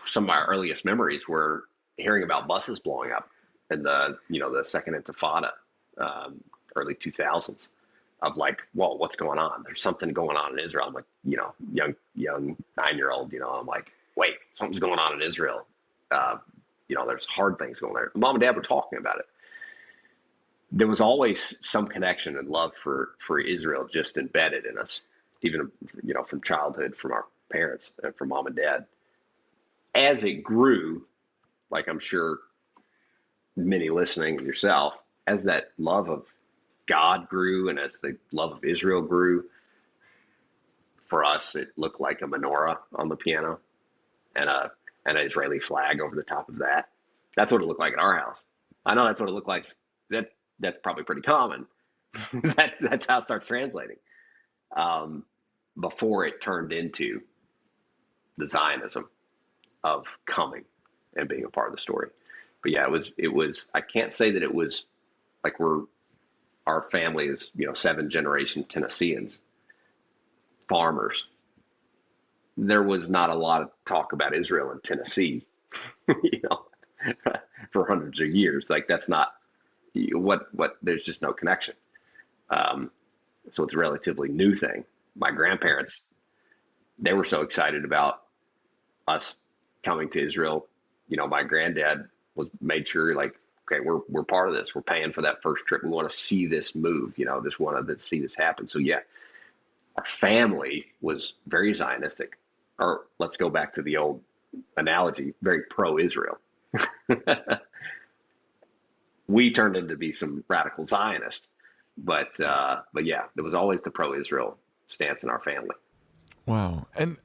some of my earliest memories were hearing about buses blowing up in the second Intifada, early 2000s. Of like, whoa, what's going on? There's something going on in Israel. I'm like, young 9-year-old, I'm like, wait, something's going on in Israel. There's hard things going there. Mom and Dad were talking about it. There was always some connection and love for Israel just embedded in us, even, from childhood, from our parents and from Mom and Dad. As it grew, like I'm sure many listening, yourself, as that love of God grew and as the love of Israel grew, for us, it looked like a menorah on the piano and an Israeli flag over the top of that. That's what it looked like at our house. I know that's what it looked like. That's probably pretty common. That's how it starts translating. Before it turned into the Zionism of coming and being a part of the story. But yeah, it was, I can't say that it was like our family is, 7th-generation Tennesseans, farmers. There was not a lot of talk about Israel in Tennessee, for hundreds of years. Like that's not what there's just no connection. So it's a relatively new thing. My grandparents, they were so excited about us coming to Israel. My granddad made sure like, okay, we're part of this. We're paying for that first trip. We want to see this move, just want to see this happen. So yeah, our family was very Zionistic, or let's go back to the old analogy, very pro-Israel. We turned into be some radical Zionists, but yeah, there was always the pro-Israel stance in our family. Wow. And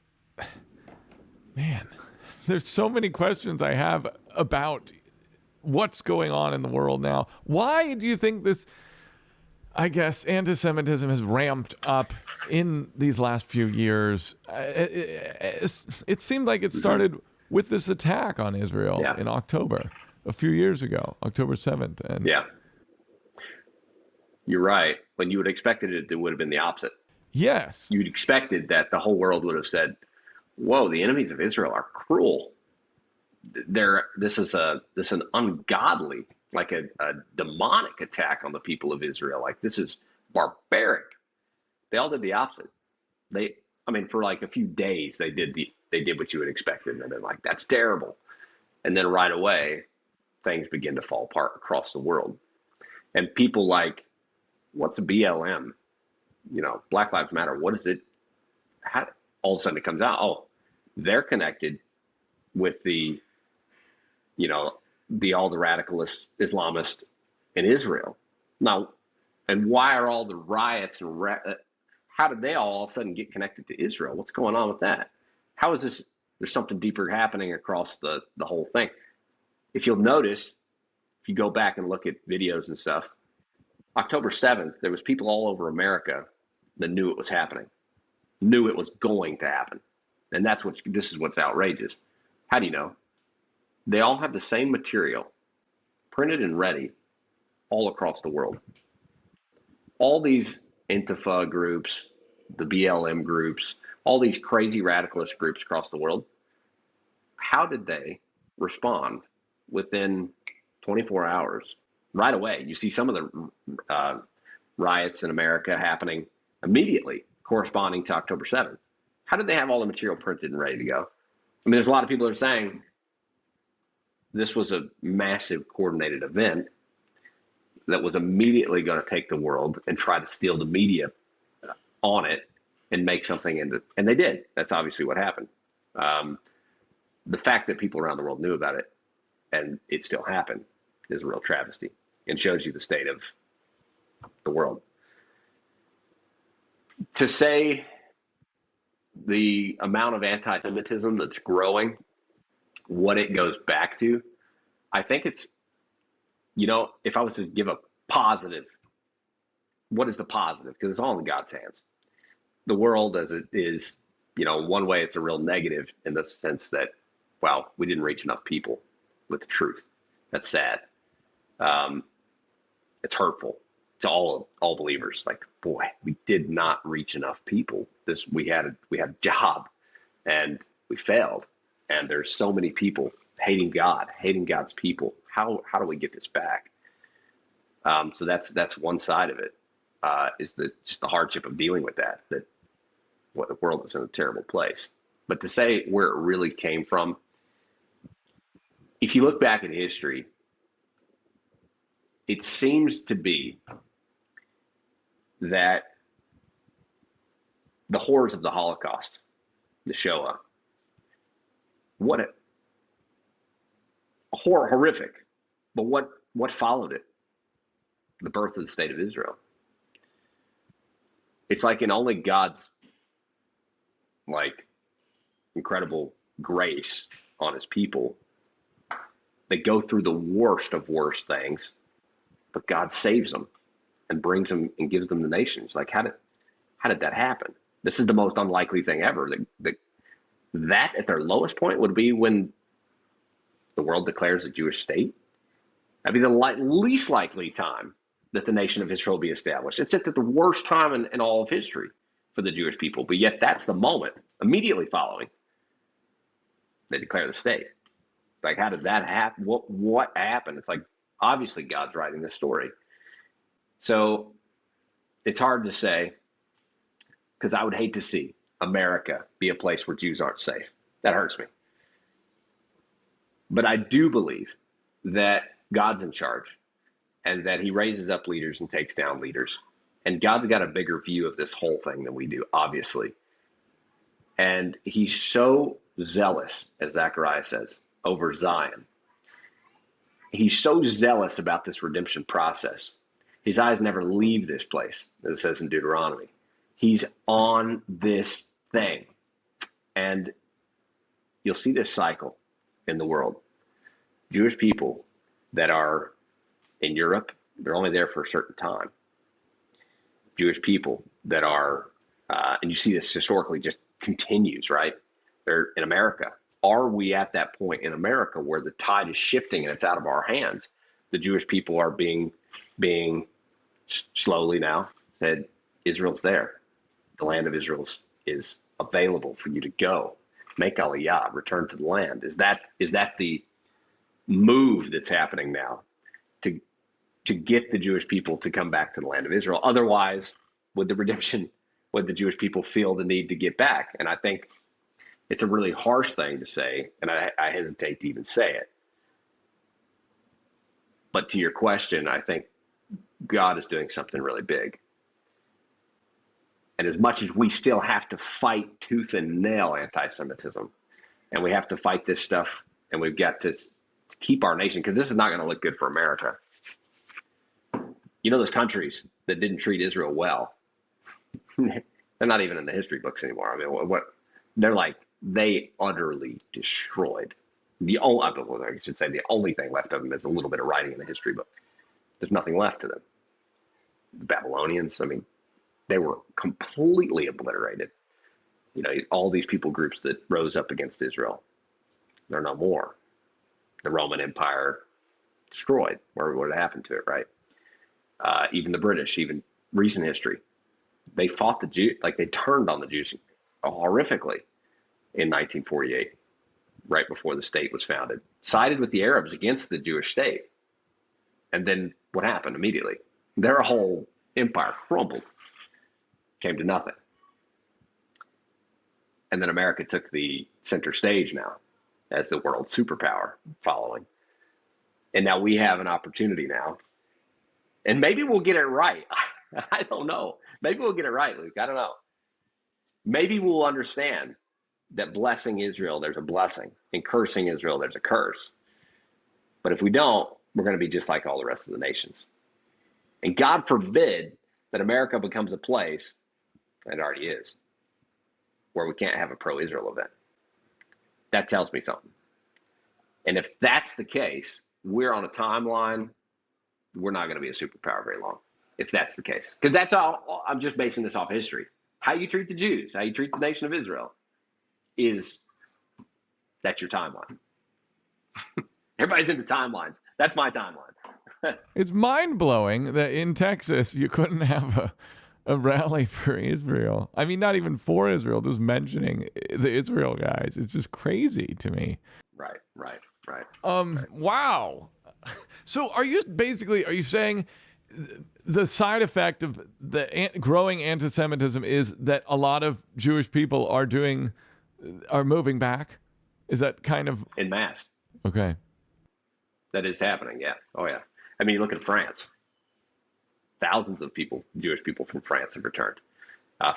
man, there's so many questions I have about what's going on in the world now. Why do you think this, I guess, anti-Semitism has ramped up in these last few years? It seemed like it started with this attack on Israel in October, a few years ago, October 7th. And yeah, you're right. When you would have expected it, it would have been the opposite. Yes. You'd expected that the whole world would have said, whoa, the enemies of Israel are cruel. This is an ungodly, like a demonic attack on the people of Israel. Like this is barbaric. They all did the opposite. For like a few days they did what you would expect, and then like that's terrible. And then right away things begin to fall apart across the world. And people like, what's BLM? Black Lives Matter. What is it? How all of a sudden it comes out, oh, they're connected with the all the radicalist Islamists in Israel. Now, and why are all the riots and how did they all of a sudden get connected to Israel? What's going on with that? How is this? There's something deeper happening across the whole thing. If you'll notice, if you go back and look at videos and stuff, October 7th, there was people all over America that knew it was happening, knew it was going to happen. And this is what's outrageous. How do you know? They all have the same material, printed and ready, all across the world. All these Intifada groups, the BLM groups, all these crazy radicalist groups across the world, how did they respond within 24 hours? Right away. You see some of the riots in America happening immediately, corresponding to October 7th. How did they have all the material printed and ready to go? There's a lot of people that are saying this was a massive coordinated event that was immediately going to take the world and try to steal the media on it and make something into, and they did. That's obviously what happened. The fact that people around the world knew about it and it still happened is a real travesty and shows you the state of the world. To say the amount of anti-Semitism that's growing, what it goes back to, I think it's, if I was to give a positive, what is the positive? Because it's all in God's hands. The world as it is, one way it's a real negative in the sense that, well, we didn't reach enough people with the truth. That's sad. It's hurtful to all believers. Like, boy, we did not reach enough people. We had a job, and we failed. And there's so many people hating God, hating God's people. How do we get this back? So that's one side of it. Is just the hardship of dealing with that the world is in a terrible place. But to say where it really came from, if you look back at history, it seems to be that the horrors of the Holocaust, the Shoah, horrific, but what followed it? The birth of the state of Israel. It's like in only God's incredible grace on his people, they go through the worst of worst things, but God saves them and brings them and gives them the nations. Like, how did that happen? This is the most unlikely thing ever. That at their lowest point would be when the world declares a Jewish state. That'd be the least likely time that the nation of Israel be established. It's at the worst time in all of history for the Jewish people, but yet that's the moment immediately following they declare the state. Like, how did that happen? What happened? It's like, obviously God's writing this story. So it's hard to say, because I would hate to see America be a place where Jews aren't safe. That hurts me. But I do believe that God's in charge and that he raises up leaders and takes down leaders. And God's got a bigger view of this whole thing than we do, obviously. And he's so zealous, as Zechariah says, over Zion. He's so zealous about this redemption process. His eyes never leave this place, as it says in Deuteronomy. He's on this thing. And you'll see this cycle in the world. Jewish people that are in Europe, they're only there for a certain time. Jewish people that are, and you see this historically just continues, right? They're in America. Are we at that point in America where the tide is shifting and it's out of our hands? The Jewish people are being slowly now said, Israel's there. The land of Israel is available for you to go. Make Aliyah, return to the land. Is that the move that's happening now to get the Jewish people to come back to the land of Israel? Otherwise, would the Jewish people feel the need to get back? And I think it's a really harsh thing to say, and I hesitate to even say it. But to your question, I think God is doing something really big. And as much as we still have to fight tooth and nail anti-Semitism, and we have to fight this stuff, and we've got to keep our nation, because this is not going to look good for America. Those countries that didn't treat Israel well, they're not even in the history books anymore. I mean, they utterly destroyed. I should say the only thing left of them is a little bit of writing in the history book. There's nothing left to them. The Babylonians, I mean, they were completely obliterated. All these people groups that rose up against Israel, they're no more. The Roman Empire destroyed. What had happened to it, right? Even the British, even recent history, they fought the Jews, they turned on the Jews horrifically in 1948, right before the state was founded, sided with the Arabs against the Jewish state. And then what happened immediately? Their whole empire crumbled, came to nothing. And then America took the center stage now as the world superpower following. And now we have an opportunity now. And maybe we'll get it right. I don't know. Maybe we'll get it right, Luke. I don't know. Maybe we'll understand that blessing Israel, there's a blessing. And cursing Israel, there's a curse. But if we don't, we're going to be just like all the rest of the nations. And God forbid that America becomes a place and it already is, where we can't have a pro-Israel event. That tells me something. And if that's the case, we're on a timeline, we're not going to be a superpower very long, if that's the case. Because that's all, I'm just basing this off history. How you treat the Jews, how you treat the nation of Israel, that's your timeline. Everybody's into timelines. That's my timeline. It's mind-blowing that in Texas you couldn't have a rally for Israel. I mean, not even for Israel, just mentioning the Israel guys. It's just crazy to me. Right. Wow. So are you saying the side effect of the growing anti-Semitism is that a lot of Jewish people are moving back? Is that kind of in mass? Okay. That is happening. Yeah. Oh yeah. I mean, look at France. Thousands of Jewish people from France have returned.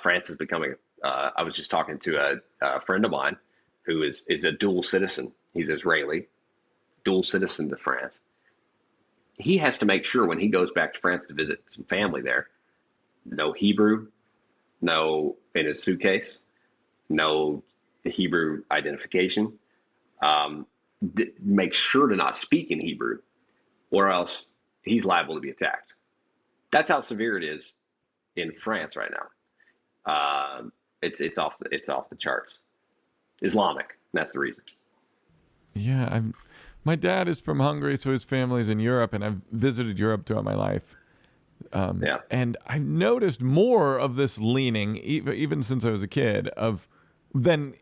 France is becoming, I was just talking to a friend of mine who is a dual citizen. He's Israeli, dual citizen to France. He has to make sure when he goes back to France to visit some family there, no Hebrew, no in his suitcase, no Hebrew identification. Make sure to not speak in Hebrew, or else he's liable to be attacked. That's how severe it is in France right now. It's off the charts. Islamic. That's the reason. Yeah, my dad is from Hungary, so his family's in Europe, and I've visited Europe throughout my life. And I've noticed more of this leaning, even since I was a kid, than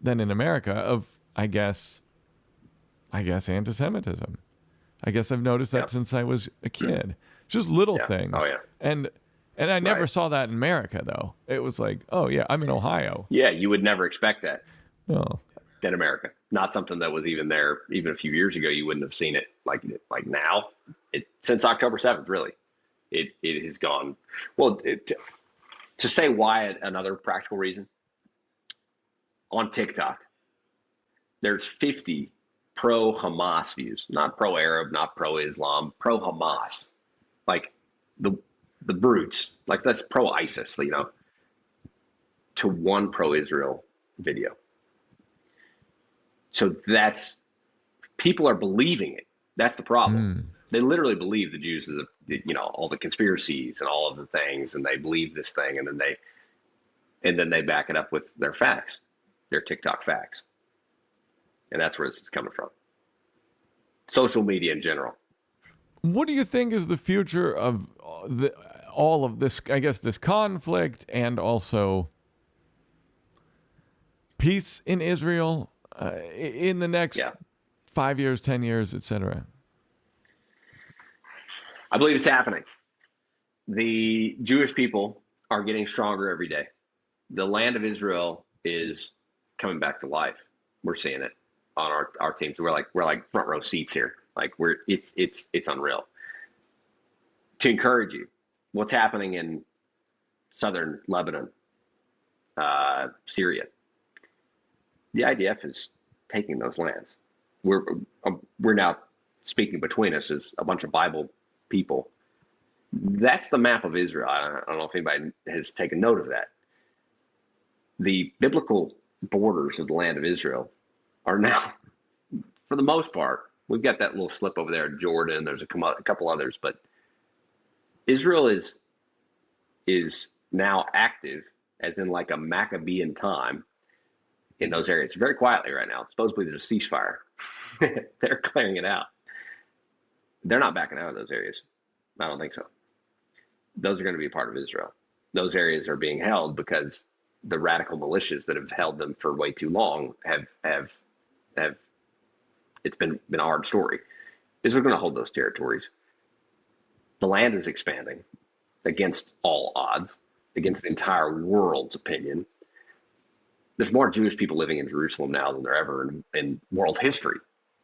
in America, of I guess anti-Semitism. I guess I've noticed that since I was a kid. Just little things. Oh yeah. And I never saw that in America, though. It was like, oh yeah, I'm in Ohio. Yeah, you would never expect that. No. In America, not something that was even there even a few years ago. You wouldn't have seen it like now. Since October 7th, really, it has gone. Well, to say why, another practical reason. On TikTok, there's 50 pro-Hamas views, not pro-Arab, not pro-Islam, pro-Hamas, like the brutes, like that's pro-ISIS, to one pro-Israel video. So people are believing it. That's the problem. They literally believe the Jews are all the conspiracies and all of the things, and they believe this thing, and then they back it up with their facts, their TikTok facts. And that's where this is coming from. Social media in general. What do you think is the future of all of this, I guess, this conflict and also peace in Israel in the next 5 years, 10 years, etc.? I believe it's happening. The Jewish people are getting stronger every day. The land of Israel is coming back to life. We're seeing it on our teams. We're like front row seats here. Like it's unreal. To encourage you, what's happening in southern Lebanon, Syria? The IDF is taking those lands. We're now speaking between us as a bunch of Bible people. That's the map of Israel. I don't know if anybody has taken note of that. The biblical borders of the land of Israel are now, for the most part, we've got that little slip over there in Jordan. There's a couple others, but Israel is now active, as in like a Maccabean time, in those areas very quietly right now. Supposedly there's a ceasefire. They're clearing it out. They're not backing out of those areas. I don't think so. Those are going to be a part of Israel. Those areas are being held because the radical militias that have held them for way too long have it's been a hard story. Israel's going to hold those territories. The land is expanding against all odds, against the entire world's opinion. There's more Jewish people living in Jerusalem now than there ever in world history.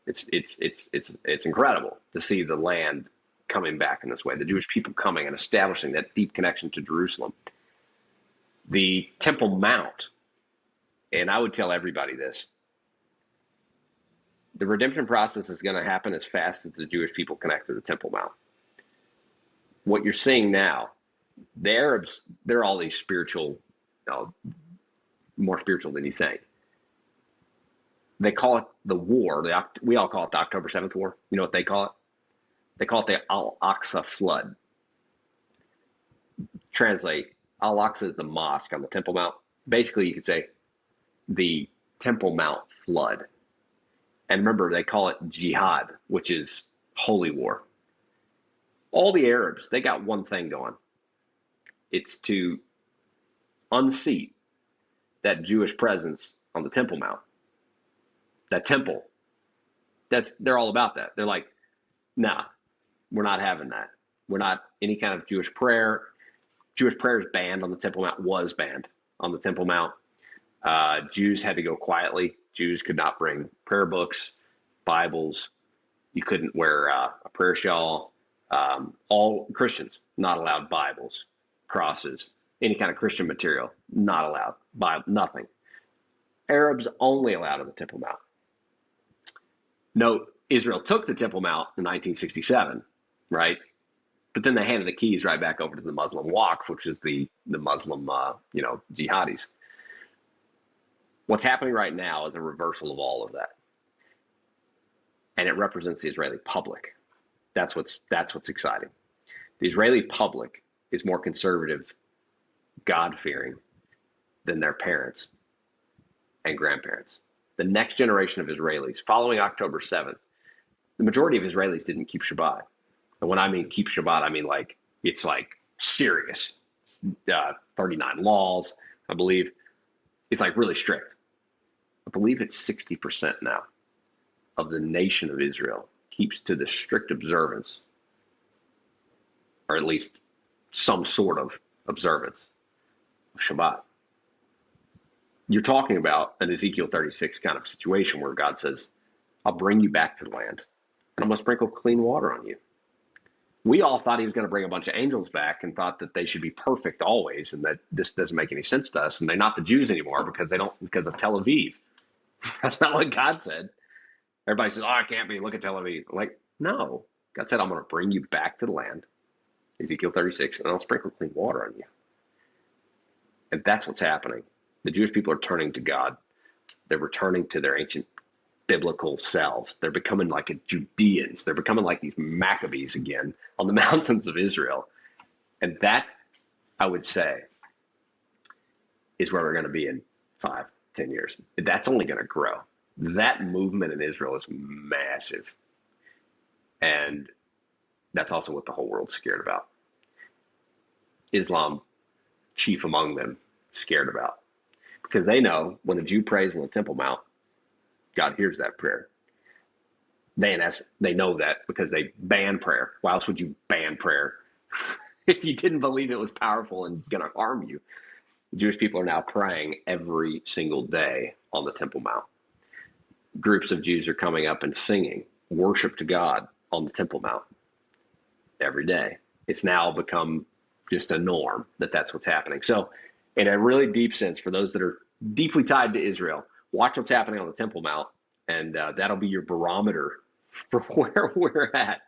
It's incredible to see the land coming back in this way. The Jewish people coming and establishing that deep connection to Jerusalem. The Temple Mount, and I would tell everybody this, the redemption process is going to happen as fast as the Jewish people connect to the Temple Mount. What you're seeing now The Arabs, they're all these spiritual, more spiritual than you think. They call it the war. We all call it the October 7th War. You know what they call it? They call it the Al-Aqsa flood. Translate, Al-Aqsa is the mosque on the Temple Mount. Basically, you could say the Temple Mount flood. And remember, they call it jihad, which is holy war. All the Arabs, they got one thing going. It's to unseat that Jewish presence on the Temple Mount. That temple. They're all about that. They're like, nah, we're not having that. We're not any kind of Jewish prayer. Jewish prayer is banned on the Temple Mount, was banned on the Temple Mount. Jews had to go quietly. Jews could not bring prayer books, Bibles. You couldn't wear a prayer shawl. All Christians, not allowed Bibles, crosses, any kind of Christian material, not allowed. Bible, nothing. Arabs only allowed on the Temple Mount. Note, Israel took the Temple Mount in 1967, right? But then they handed the keys right back over to the Muslim Waqf, which is the Muslim, jihadis. What's happening right now is a reversal of all of that. And it represents the Israeli public. That's what's exciting. The Israeli public is more conservative, God-fearing than their parents and grandparents. The next generation of Israelis, following October 7th, the majority of Israelis didn't keep Shabbat. And when I mean keep Shabbat, I mean it's serious. 39 laws, I believe. It's really strict. I believe it's 60% now of the nation of Israel keeps to the strict observance, or at least some sort of observance of Shabbat. You're talking about an Ezekiel 36 kind of situation where God says, I'll bring you back to the land and I'm going to sprinkle clean water on you. We all thought he was going to bring a bunch of angels back and thought that they should be perfect always, and that this doesn't make any sense to us. And they're not the Jews anymore because of Tel Aviv. That's not what God said. Everybody says, oh, it can't be. Look at Tel Aviv. I'm like, no. God said, I'm going to bring you back to the land, Ezekiel 36, and I'll sprinkle clean water on you. And that's what's happening. The Jewish people are turning to God. They're returning to their ancient biblical selves. They're becoming like Judeans. They're becoming like these Maccabees again on the mountains of Israel. And that, I would say, is where we're going to be in 5, 10 years. That's only going to grow. That movement in Israel is massive. And that's also what the whole world's scared about. Islam, chief among them, scared about. Because they know when a Jew prays on the Temple Mount, God hears that prayer. They know that because they ban prayer. Why else would you ban prayer if you didn't believe it was powerful and going to harm you? The Jewish people are now praying every single day on the Temple Mount. Groups of Jews are coming up and singing worship to God on the Temple Mount every day. It's now become just a norm that's what's happening. So in a really deep sense, for those that are deeply tied to Israel, watch what's happening on the Temple Mount, and that'll be your barometer for where we're at.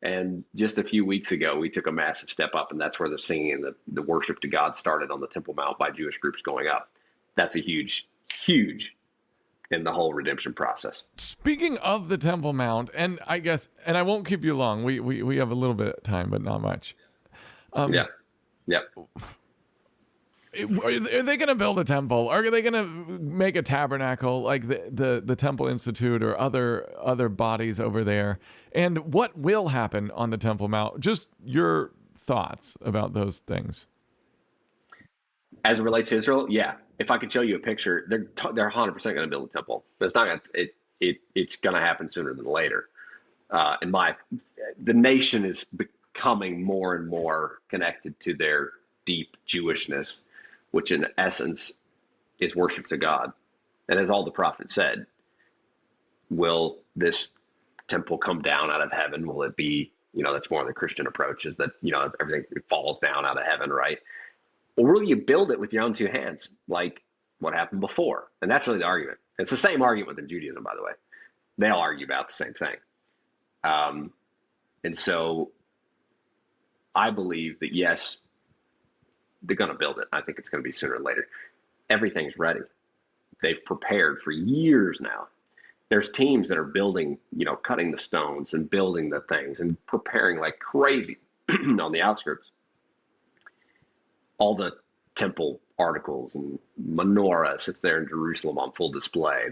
And just a few weeks ago, we took a massive step up, and that's where the singing and the worship to God started on the Temple Mount by Jewish groups going up. That's a huge in the whole redemption process. Speaking of the Temple Mount, and I guess, and I won't keep you long. We have a little bit of time, but not much. Yeah. Are they going to build a temple? Are they going to make a tabernacle like the Temple Institute or other bodies over there? And what will happen on the Temple Mount? Just your thoughts about those things. As it relates to Israel, yeah. If I could show you a picture, they're 100% going to build a temple. But it's not going to. It's going to happen sooner than later. The nation is becoming more and more connected to their deep Jewishness, which in essence is worship to God. And as all the prophets said, will this temple come down out of heaven? Will it be, that's more of the Christian approach, is that, everything falls down out of heaven, right? Or will you build it with your own two hands, like what happened before? And that's really the argument. It's the same argument within Judaism, by the way. They all argue about the same thing. And so I believe that, yes, they're going to build it. I think it's going to be sooner or later. Everything's ready. They've prepared for years now. There's teams that are building, cutting the stones and building the things and preparing like crazy on the outskirts. All the temple articles and menorah sits there in Jerusalem on full display.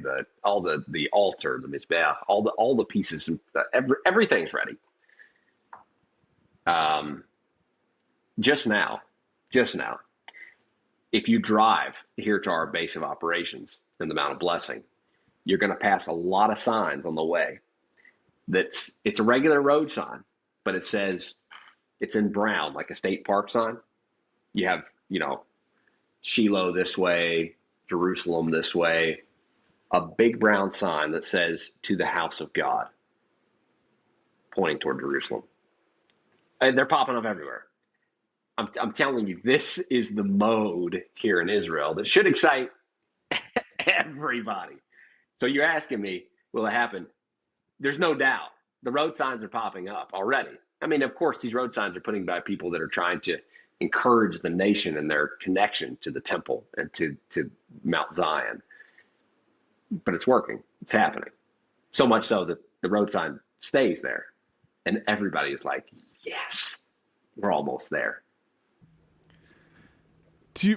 All the altar, the mizbeach, all the pieces, everything's ready. Just now, if you drive here to our base of operations in the Mount of Blessing, you're going to pass a lot of signs on the way. It's a regular road sign, but it says it's in brown, like a state park sign. You have, Shiloh this way, Jerusalem this way, a big brown sign that says to the house of God, pointing toward Jerusalem. And they're popping up everywhere. I'm telling you, this is the mode here in Israel that should excite everybody. So you're asking me, will it happen? There's no doubt. The road signs are popping up already. I mean, of course, these road signs are putting by people that are trying to encourage the nation in their connection to the temple and to Mount Zion. But it's working. It's happening. So much so that the road sign stays there. And everybody is like, yes, we're almost there.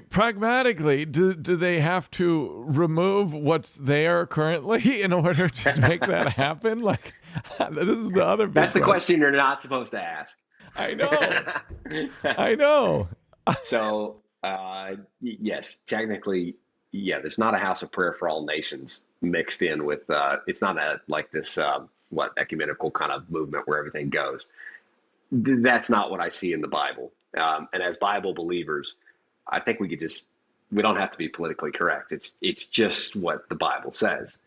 Pragmatically, do they have to remove what's there currently in order to make that happen? Like, this is the other big That's the question you're not supposed to ask. I know. I know. So, yes, technically, there's not a house of prayer for all nations mixed in with, it's not like this, ecumenical kind of movement where everything goes. That's not what I see in the Bible. And as Bible believers, I think we don't have to be politically correct. It's just what the Bible says.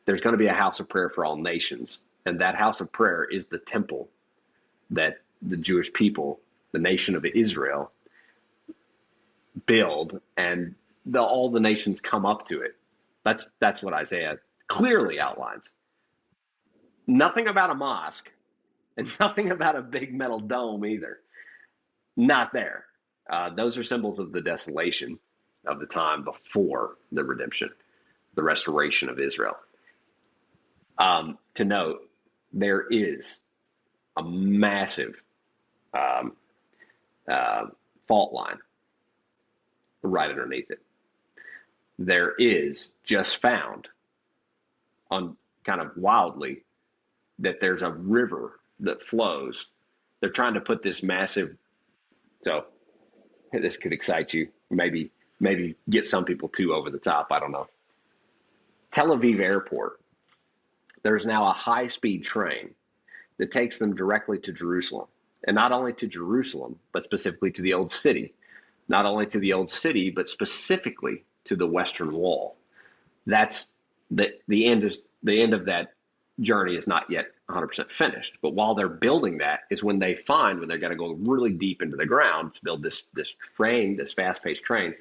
There's going to be a house of prayer for all nations. And that house of prayer is the temple that the Jewish people, the nation of Israel, build, and all the nations come up to it. That's what Isaiah clearly outlines. Nothing about a mosque and nothing about a big metal dome either. Not there. Those are symbols of the desolation of the time before the redemption, the restoration of Israel. To note, there is a massive fault line right underneath it. There is just found on kind of wildly that there's a river that flows. They're trying to put this massive, so this could excite you, maybe get some people too over the top. I don't know. Tel Aviv Airport, there's now a high-speed train that takes them directly to Jerusalem. And not only to Jerusalem, but specifically to the Old City. Not only to the Old City, but specifically to the Western Wall. That's the end of that journey is not yet 100% finished. But while they're building that is when they're going to go really deep into the ground to build this train, this fast-paced train.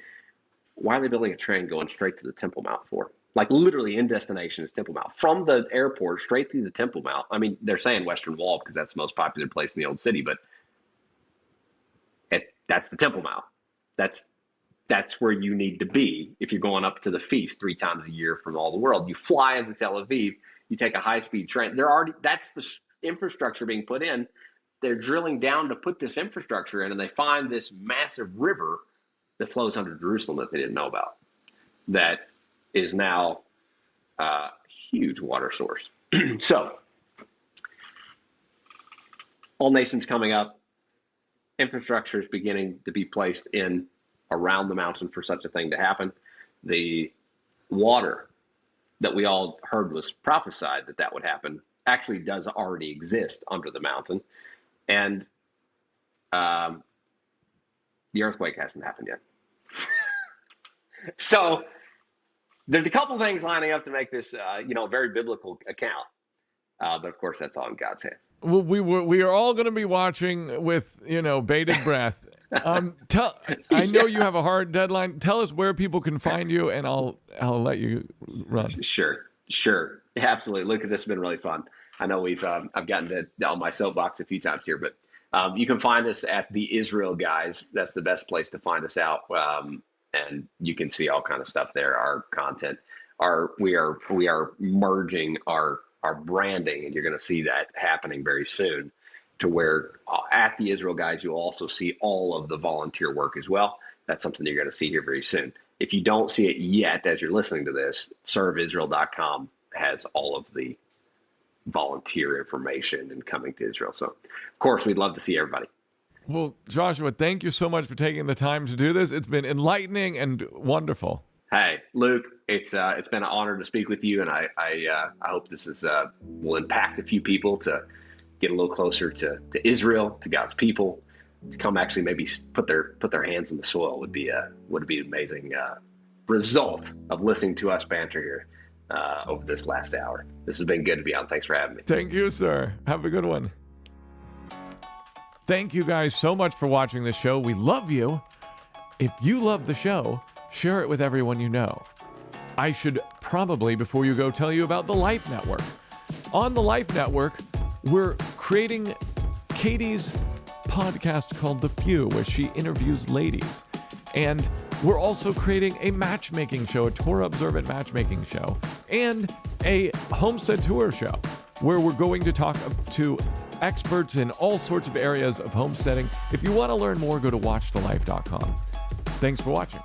Why are they building a train going straight to the Temple Mount for? Like literally in destination is Temple Mount. From the airport straight through the Temple Mount. I mean, they're saying Western Wall because that's the most popular place in the Old City, but that's the Temple Mount. That's where you need to be if you're going up to the feast 3 times a year from all the world. You fly into Tel Aviv, you take a high-speed train. That's the infrastructure being put in. They're drilling down to put this infrastructure in, and they find this massive river that flows under Jerusalem that they didn't know about. That is now a huge water source. So, all nations coming up, infrastructure is beginning to be placed in around the mountain for such a thing to happen. The water that we all heard was prophesied that would happen actually does already exist under the mountain. And the earthquake hasn't happened yet. So there's a couple things lining up to make this, a very biblical account. But of course, that's all in God's hands. Well, we are all going to be watching with, bated breath. I know you have a hard deadline. Tell us where people can find you, and I'll let you run. Sure. Absolutely. Look, this has been really fun. I know I've gotten on my soapbox a few times here, but You can find us at the Israel Guys. That's the best place to find us out. And you can see all kind of stuff there. Our content, we are merging our branding, and you're going to see that happening very soon. To where at the Israel Guys, you'll also see all of the volunteer work as well. That's something you're going to see here very soon. If you don't see it yet as you're listening to this, serveisrael.com has all of the volunteer information and coming to Israel. So, of course, we'd love to see everybody. Well, Joshua, thank you so much for taking the time to do this. It's been enlightening and wonderful. Hey, Luke, it's been an honor to speak with you, and I hope this will impact a few people to get a little closer to Israel, to God's people, to come actually maybe put their hands in the soil would be an amazing result of listening to us banter here over this last hour. This has been good to be on. Thanks for having me. Thank you, sir. Have a good one. Thank you guys so much for watching this show. We love you. If you love the show, share it with everyone you know. I should probably, before you go, tell you about the Life Network. On the Life Network, we're creating Katie's podcast called The Few, where she interviews ladies. And we're also creating a matchmaking show, a Torah-observant matchmaking show, and a homestead tour show, where we're going to talk to experts in all sorts of areas of homesteading. If you want to learn more, go to watchthelife.com. Thanks for watching.